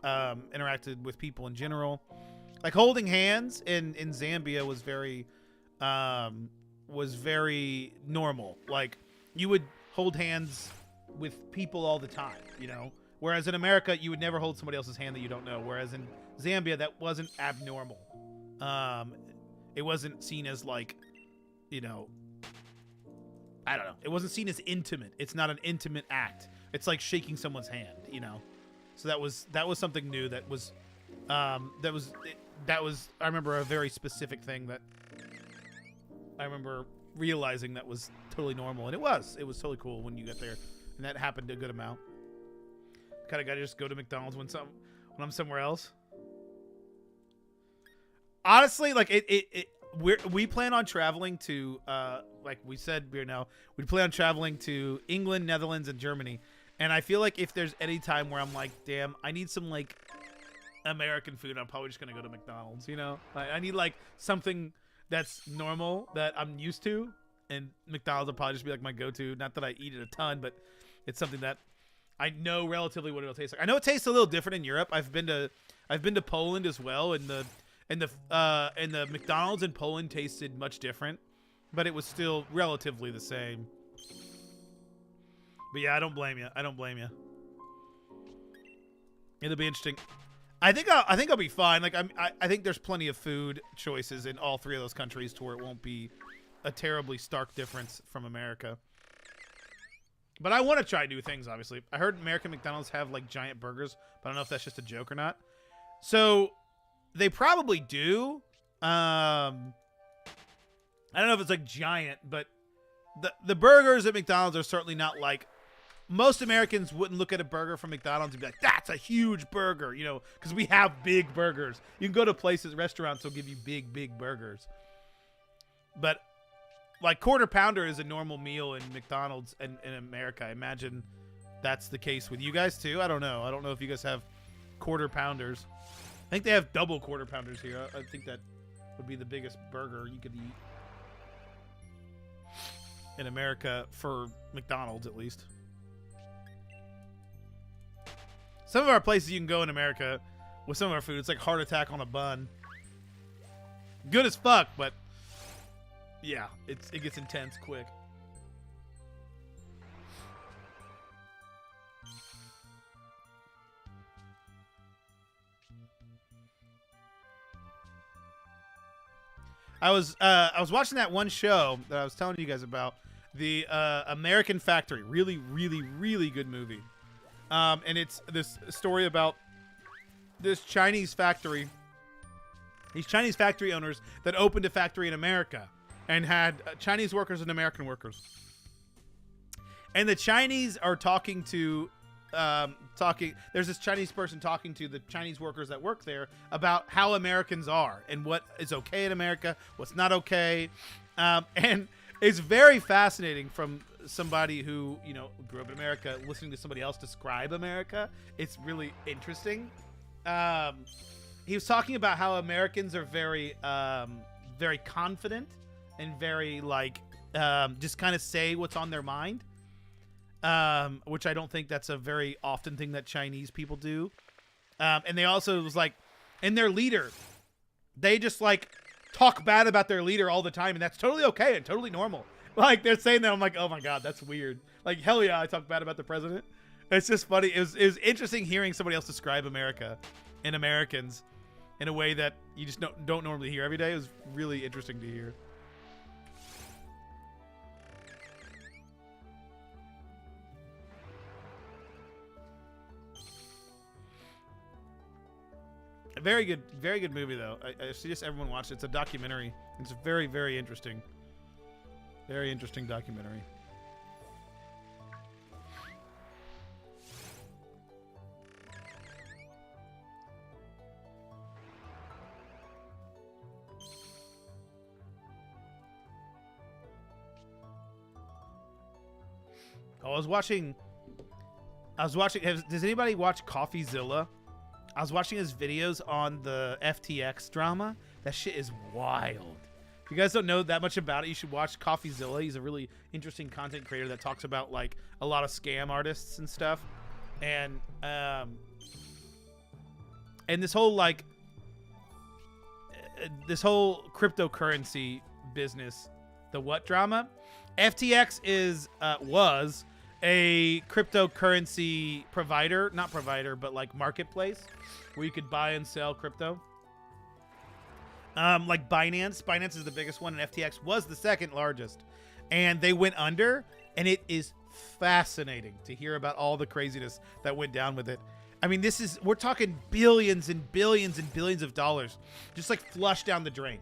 interacted with people in general. Like holding hands in Zambia was very normal. Like you would hold hands with people all the time, you know? Whereas in America, you would never hold somebody else's hand that you don't know. Whereas in Zambia, that wasn't abnormal. It wasn't seen as like, you know, I don't know. It wasn't seen as intimate. It's not an intimate act. It's like shaking someone's hand, you know? So that was something new that was I remember a very specific thing that I remember realizing that was totally normal, and it was totally cool when you get there, and that happened a good amount. Kind of got to just go to McDonald's when I'm somewhere else. Honestly, like we plan on traveling to like we said we plan on traveling to England, Netherlands, and Germany. And I feel like if there's any time where I'm like, damn, I need some like American food, I'm probably just gonna go to McDonald's, you know? I need like something that's normal that I'm used to, and McDonald's will probably just be like my go-to. Not that I eat it a ton, but it's something that I know relatively what it'll taste like. I know it tastes a little different in Europe. I've been to Poland as well, and the McDonald's in Poland tasted much different, but it was still relatively the same. But yeah, I don't blame you. It'll be interesting. I think I'll be fine. Like I think there's plenty of food choices in all three of those countries to where it won't be a terribly stark difference from America. But I want to try new things, obviously. I heard American McDonald's have like giant burgers, but I don't know if that's just a joke or not. So they probably do. I don't know if it's like giant, but the burgers at McDonald's are certainly not like, most Americans wouldn't look at a burger from McDonald's and be like, that's a huge burger, you know, because we have big burgers. You can go to places, restaurants will give you big burgers. But like Quarter Pounder is a normal meal in McDonald's and in America. I imagine that's the case with you guys too. I don't know. I don't know if you guys have Quarter Pounders. I think they have double Quarter Pounders here. I think that would be the biggest burger you could eat in America for McDonald's, at least. Some of our places you can go in America with some of our food, it's like heart attack on a bun. Good as fuck, but yeah, it gets intense quick. I was watching that one show that I was telling you guys about, the American Factory. Really good movie. And it's this story about this Chinese factory. These Chinese factory owners that opened a factory in America and had Chinese workers and American workers. And the Chinese are talking to there's this Chinese person talking to the Chinese workers that work there about how Americans are and what is okay in America, what's not okay. And it's very fascinating from somebody who, you know, grew up in America, listening to somebody else describe America. It's really interesting. He was talking about how Americans are very confident and very like just kind of say what's on their mind, which I don't think that's a very often thing that Chinese people do. And they also was like, and their leader, they just like talk bad about their leader all the time, and that's totally okay and totally normal. Like they're saying that, I'm like, oh my god, that's weird. Like hell yeah, I talk bad about the president. It's just funny. It was interesting hearing somebody else describe America and Americans in a way that you just don't normally hear every day. It was really interesting to hear. A very good movie though. I suggest everyone watch it. It's a documentary. It's very, very interesting. Very interesting documentary. Oh, I was watching. Does anybody watch CoffeeZilla? I was watching his videos on the FTX drama. That shit is wild. If you guys don't know that much about it, you should watch CoffeeZilla. He's a really interesting content creator that talks about like a lot of scam artists and stuff. And this whole like this whole cryptocurrency business, the what drama? FTX was a cryptocurrency provider, not provider, but like marketplace where you could buy and sell crypto. Like Binance. Binance is the biggest one, and FTX was the second largest. And they went under, and it is fascinating to hear about all the craziness that went down with it. I mean, we're talking billions and billions and billions of dollars just like flushed down the drain.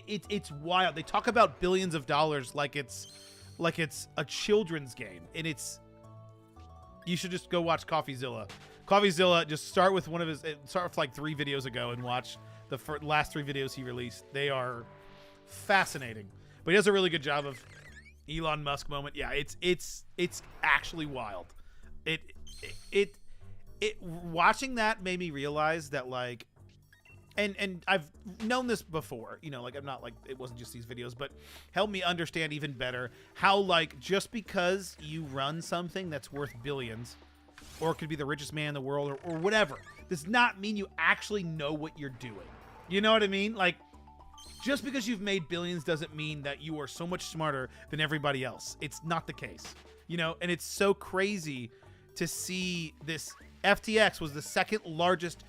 It's wild. They talk about billions of dollars like it's a children's game, and you should just go watch CoffeeZilla. CoffeeZilla, just start with like 3 videos ago and watch the last 3 videos he released. They are fascinating, but he does a really good job of Elon Musk moment. Yeah, it's actually wild. It watching that made me realize that like, and I've known this before, you know, like I'm not like, it wasn't just these videos, but helped me understand even better how like just because you run something that's worth billions, or it could be the richest man in the world or whatever, does not mean you actually know what you're doing. You know what I mean? Like, just because you've made billions doesn't mean that you are so much smarter than everybody else. It's not the case, you know? And it's so crazy to see this. FTX was the second largest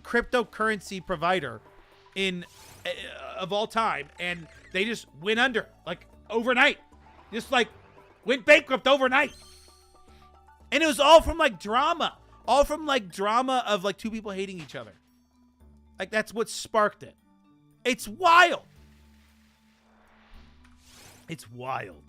cryptocurrency provider of all time, and they just went under like overnight. Just like went bankrupt overnight. And it was all from like drama. All from like drama of like 2 people hating each other. Like that's what sparked it. It's wild. It's wild.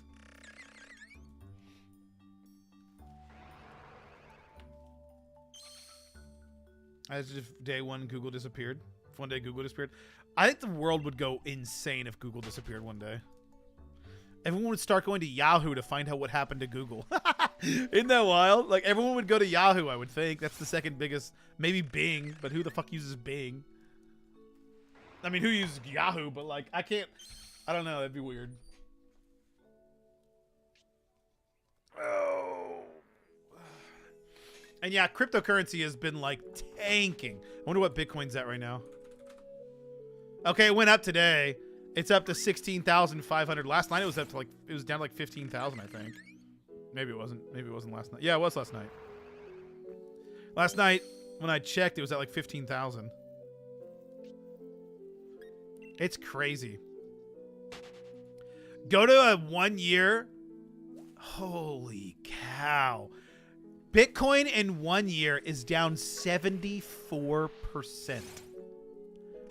As if day one Google disappeared. If one day Google disappeared. I think the world would go insane if Google disappeared one day. Everyone would start going to Yahoo to find out what happened to Google. Isn't that wild? Like everyone would go to Yahoo, I would think. That's the second biggest. Maybe Bing, but who the fuck uses Bing? I mean, who uses Yahoo? But like, I don't know. That'd be weird. Oh. And yeah, cryptocurrency has been like tanking. I wonder what Bitcoin's at right now. Okay, it went up today. It's up to 16,500. Last night it was down to like 15,000, I think. Maybe it wasn't. Maybe it wasn't last night. Yeah, it was last night. Last night when I checked, it was at like 15,000. It's crazy. Go to a 1 year. Holy cow. Bitcoin in 1 year is down 74%.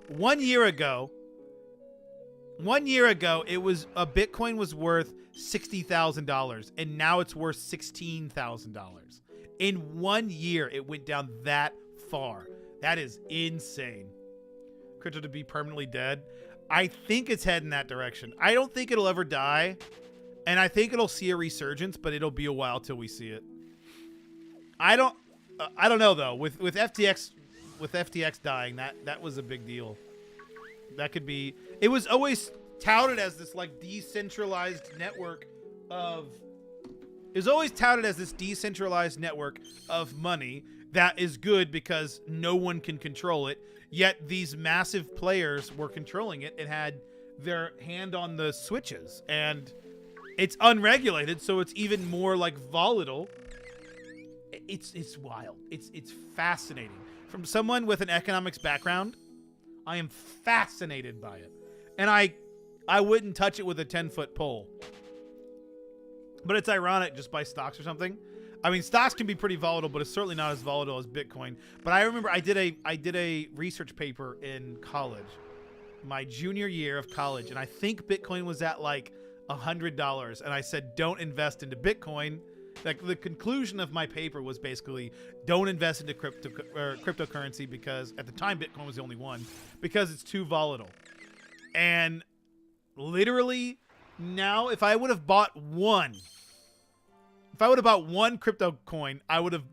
1 year ago, it was a Bitcoin was worth $60,000, and now it's worth $16,000. In 1 year, it went down that far. That is insane. Crypto to be permanently dead. I think it's heading that direction. I don't think it'll ever die, and I think it'll see a resurgence, but it'll be a while till we see it. I don't know though. With FTX dying, that was a big deal. That could be. It was always touted as this like decentralized network of. It was always touted as this decentralized network of money that is good because no one can control it. Yet these massive players were controlling it and had their hand on the switches, and it's unregulated, so it's even more like volatile. It's wild. It's fascinating. From someone with an economics background, I am fascinated by it, and I wouldn't touch it with a 10-foot pole. But it's ironic, just buy stocks or something. I mean, stocks can be pretty volatile, but it's certainly not as volatile as Bitcoin. But I remember I did a research paper in college, my junior year of college, and I think Bitcoin was at like $100, and I said don't invest into Bitcoin. Like the conclusion of my paper was basically don't invest into cryptocurrency because at the time Bitcoin was the only one because it's too volatile. And literally now, if I would have bought one crypto coin, I would have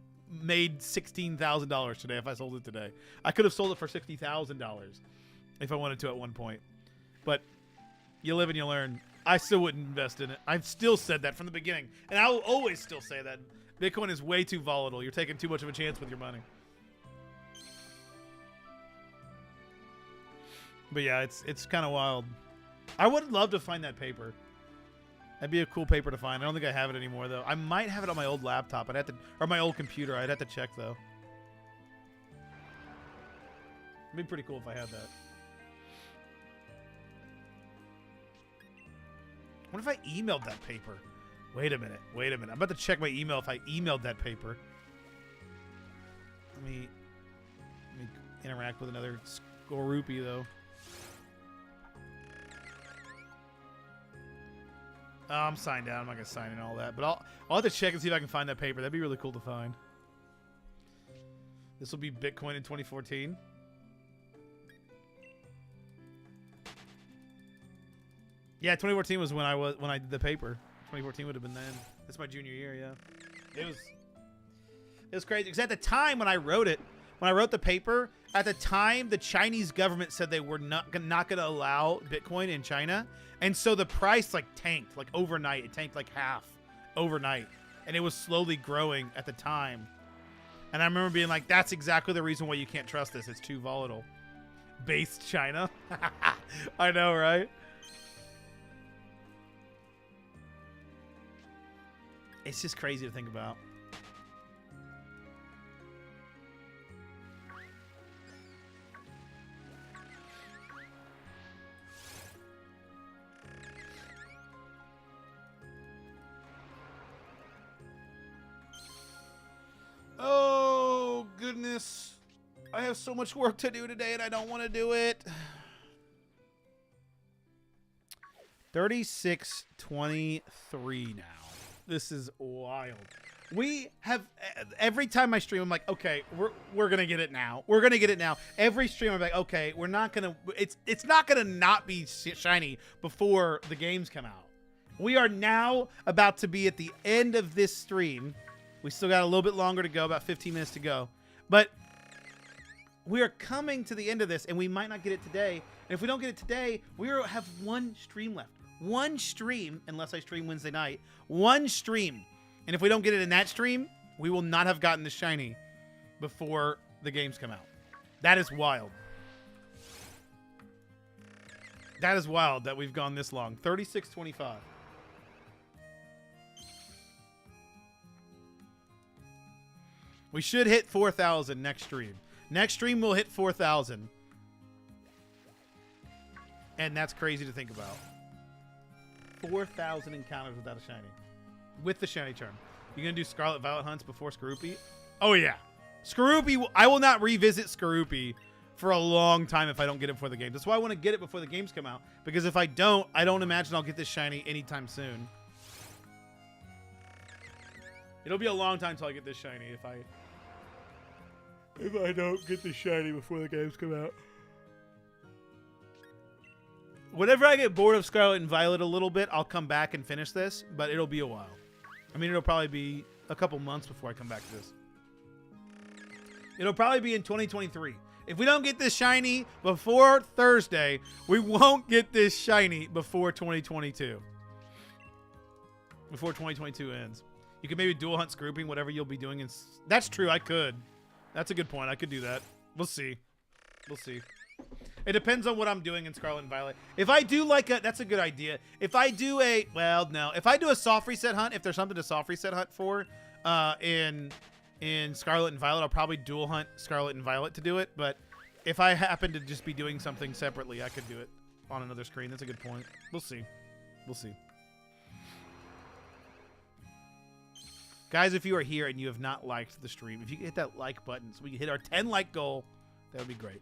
made $16,000 today if I sold it today. I could have sold it for $60,000 if I wanted to at one point. But you live and you learn. I still wouldn't invest in it. I've still said that from the beginning. And I will always still say that. Bitcoin is way too volatile. You're taking too much of a chance with your money. But yeah, it's kind of wild. I would love to find that paper. That'd be a cool paper to find. I don't think I have it anymore, though. I might have it on my old laptop. Or my old computer. I'd have to check, though. It'd be pretty cool if I had that. What if I emailed that paper? Wait a minute. I'm about to check my email if I emailed that paper. Let me interact with another Skorupi, though. Oh, I'm signed out. I'm not going to sign in all that. But I'll have to check and see if I can find that paper. That'd be really cool to find. This will be Bitcoin in 2014. Yeah, 2014 was when I did the paper. 2014 would have been then. That's my junior year, yeah. It was crazy. Because at the time when I wrote the paper, at the time the Chinese government said they were not going to allow Bitcoin in China. And so the price like tanked like overnight. It tanked like half overnight. And it was slowly growing at the time. And I remember being like, that's exactly the reason why you can't trust this. It's too volatile. Based China. I know, right? It's just crazy to think about. Oh, goodness. I have so much work to do today and I don't want to do it. 36:23 now. This is wild. We have every time I stream, I'm like, okay, we're gonna get it now. We're gonna get it now. Every stream, I'm like, okay, we're not gonna. It's not gonna not be shiny before the games come out. We are now about to be at the end of this stream. We still got a little bit longer to go, about 15 minutes to go, but we are coming to the end of this, and we might not get it today. And if we don't get it today, we have one stream left. One stream, unless I stream Wednesday night. One stream. And if we don't get it in that stream, we will not have gotten the shiny before the games come out. That is wild. That is wild that we've gone this long. 36:25. We should hit 4,000 next stream. Next stream we'll hit 4,000. And that's crazy to think about. 4,000 encounters without a shiny. With the shiny charm. You gonna do Scarlet Violet hunts before Skorupi? Oh yeah. Skorupi, I will not revisit Skorupi for a long time if I don't get it before the game. That's why I want to get it before the games come out. Because if I don't imagine I'll get this shiny anytime soon. It'll be a long time till I get this shiny if I don't get this shiny before the games come out. Whenever I get bored of Scarlet and Violet a little bit, I'll come back and finish this, but it'll be a while. I mean, it'll probably be a couple months before I come back to this. It'll probably be in 2023. If we don't get this shiny before Thursday, we won't get this shiny before 2022. Before 2022 ends. You could maybe dual hunt Skorupi, whatever you'll be doing. That's true, I could. That's a good point. I could do that. We'll see. We'll see. It depends on what I'm doing in Scarlet and Violet. If I do like a... That's a good idea. If I do a... Well, no. If I do a soft reset hunt, if there's something to soft reset hunt for in Scarlet and Violet, I'll probably dual hunt Scarlet and Violet to do it. But if I happen to just be doing something separately, I could do it on another screen. That's a good point. We'll see. We'll see. Guys, if you are here and you have not liked the stream, if you could hit that like button so we can hit our 10 like goal, that would be great.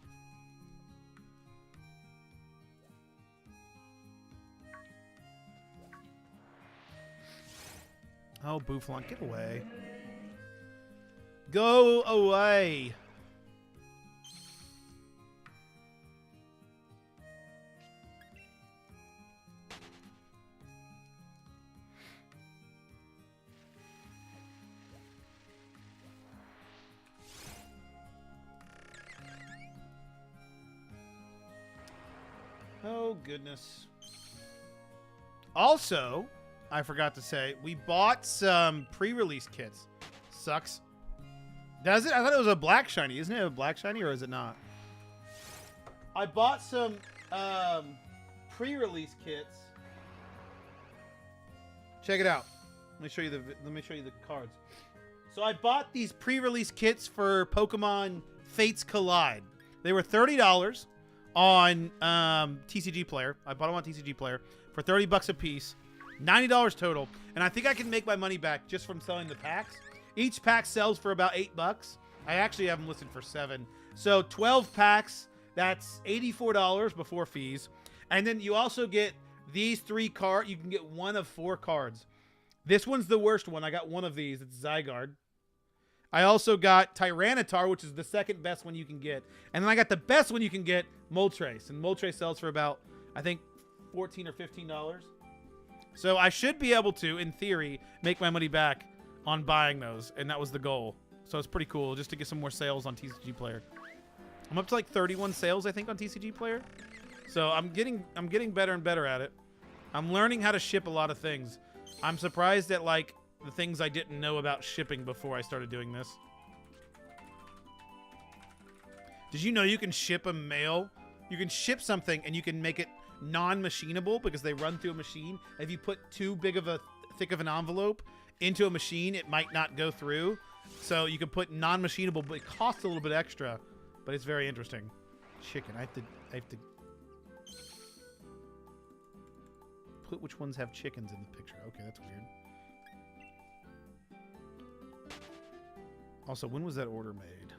Oh, Bouffalant, get away. Go away. Oh, goodness. Also, I forgot to say, we bought some pre-release kits. Sucks. Does it? I thought it was a black shiny. Isn't it a black shiny, or is it not? I bought some pre-release kits. Check it out. Let me show you the cards. So I bought these pre-release kits for Pokemon Fates Collide. They were $30 on TCG Player. I bought them on TCG Player for $30 a piece. $90 total, and I think I can make my money back just from selling the packs. Each pack sells for about $8. I actually have them listed for $7. So 12 packs, that's $84 before fees. And then you also get these 3 cards. You can get one of 4 cards. This one's the worst one. I got one of these. It's Zygarde. I also got Tyranitar, which is the second best one you can get. And then I got the best one you can get, Moltres. And Moltres sells for about, I think, $14 or $15. So I should be able to, in theory, make my money back on buying those, and that was the goal. So it's pretty cool just to get some more sales on TCG Player. I'm up to like 31 sales, I think, on TCG Player. So I'm getting better and better at it. I'm learning how to ship a lot of things. I'm surprised at like the things I didn't know about shipping before I started doing this. Did you know you can ship a mail? You can ship something and you can make it non-machinable because they run through a machine. If you put too thick of an envelope into a machine, it might not go through. So you can put non-machinable, but it costs a little bit extra. But it's very interesting. Chicken. I have to put which ones have chickens in the picture. Okay, that's weird. Also, when was that order made?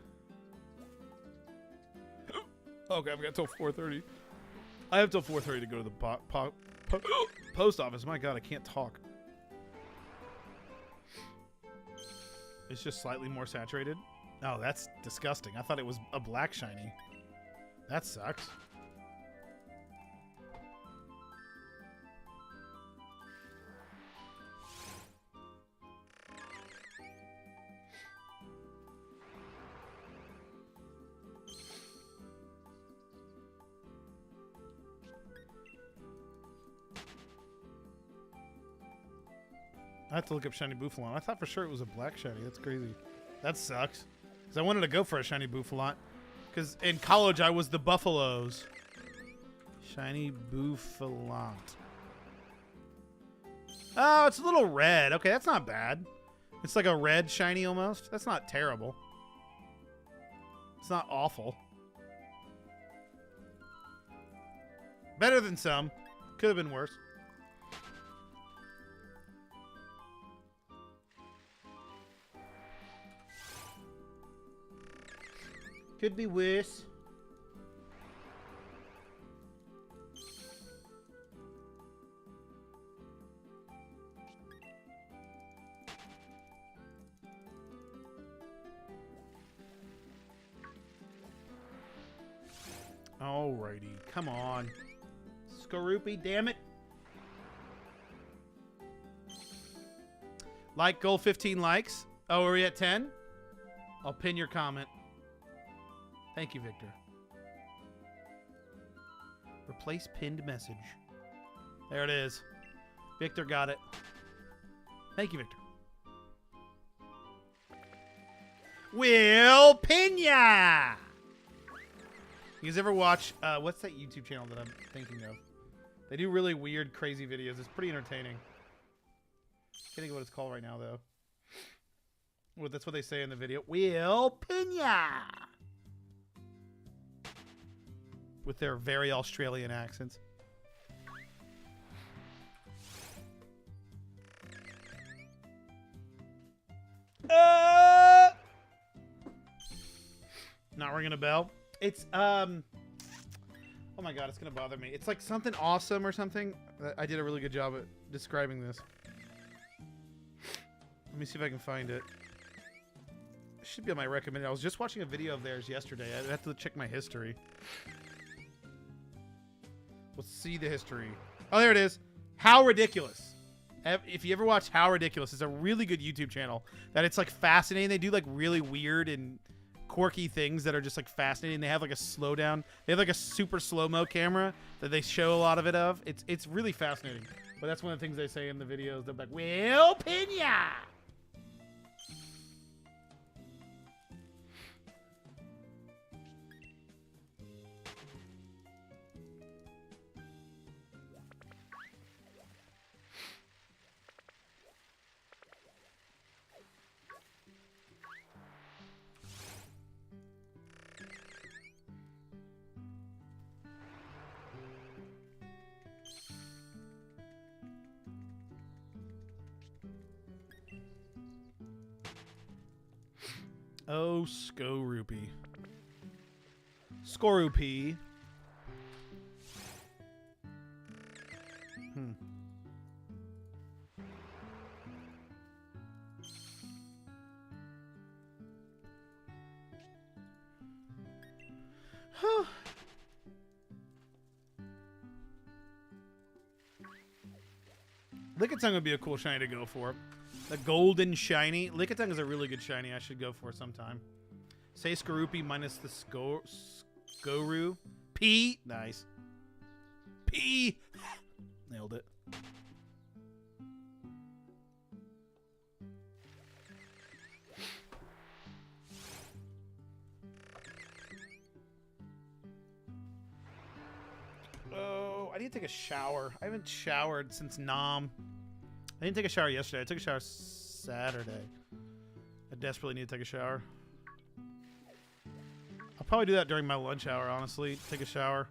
Okay, I've got till 4:30. I have till 4:30 to go to the post office. My God, I can't talk. It's just slightly more saturated. Oh, that's disgusting. I thought it was a black shiny. That sucks. I have to look up Shiny Bouffalant. I thought for sure it was a black shiny. That's crazy. That sucks. Because I wanted to go for a Shiny Bouffalant. Because in college, I was the Buffaloes. Shiny Bouffalant. Oh, it's a little red. Okay, that's not bad. It's like a red shiny almost. That's not terrible. It's not awful. Better than some. Could have been worse. Could be worse. Alrighty, come on. Skorupi, damn it. Like goal 15 likes. Oh, are we at 10? I'll pin your comment. Thank you, Victor. Replace pinned message. There it is. Victor got it. Thank you, Victor. Will Pena! You guys ever watch, what's that YouTube channel that I'm thinking of? They do really weird, crazy videos. It's pretty entertaining. Can't think of what it's called right now, though. Well, that's what they say in the video. Will Pena! With their very Australian accents. Not ringing a bell. It's oh my god, it's gonna bother me. It's like something awesome or something. I did a really good job at describing this. Let me see if I can find it. It should be on my recommended. I was just watching a video of theirs yesterday. I have to check my history. Let's see the history. Oh, there it is. How Ridiculous. If you ever watch How Ridiculous, it's a really good YouTube channel that it's like fascinating. They do like really weird and quirky things that are just like fascinating. They have like a slowdown. They have like a super slow-mo camera that they show a lot of it of. It's really fascinating. But that's one of the things they say in the videos. They're like, Will Pena! Oh, Skorupi. Skorupi. Lickitung would be a cool shiny to go for. The golden shiny. Lickitung is a really good shiny I should go for sometime. Say Skorupi minus the Skoru. P. Nice. P. Nailed it. Oh, I need to take a shower. I haven't showered since Nom. I didn't take a shower yesterday. I took a shower Saturday. I desperately need to take a shower. I'll probably do that during my lunch hour, honestly. Take a shower.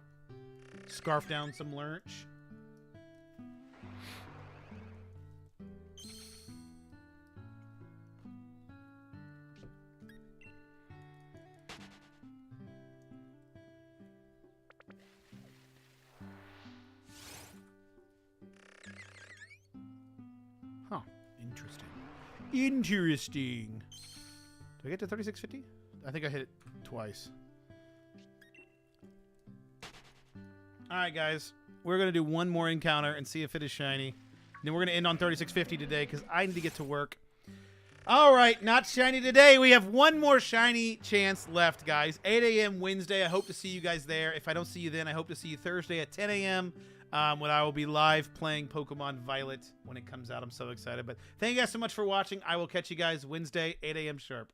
Scarf down some lunch. Huh. Interesting. Interesting. Did I get to 3650? I think I hit it twice. Alright, guys. We're going to do one more encounter and see if it is shiny. And then we're going to end on 3650 today because I need to get to work. Alright, not shiny today. We have one more shiny chance left, guys. 8 a.m. Wednesday. I hope to see you guys there. If I don't see you then, I hope to see you Thursday at 10 a.m. When I will be live playing Pokemon Violet when it comes out. I'm so excited. But thank you guys so much for watching. I will catch you guys Wednesday, 8 a.m. sharp.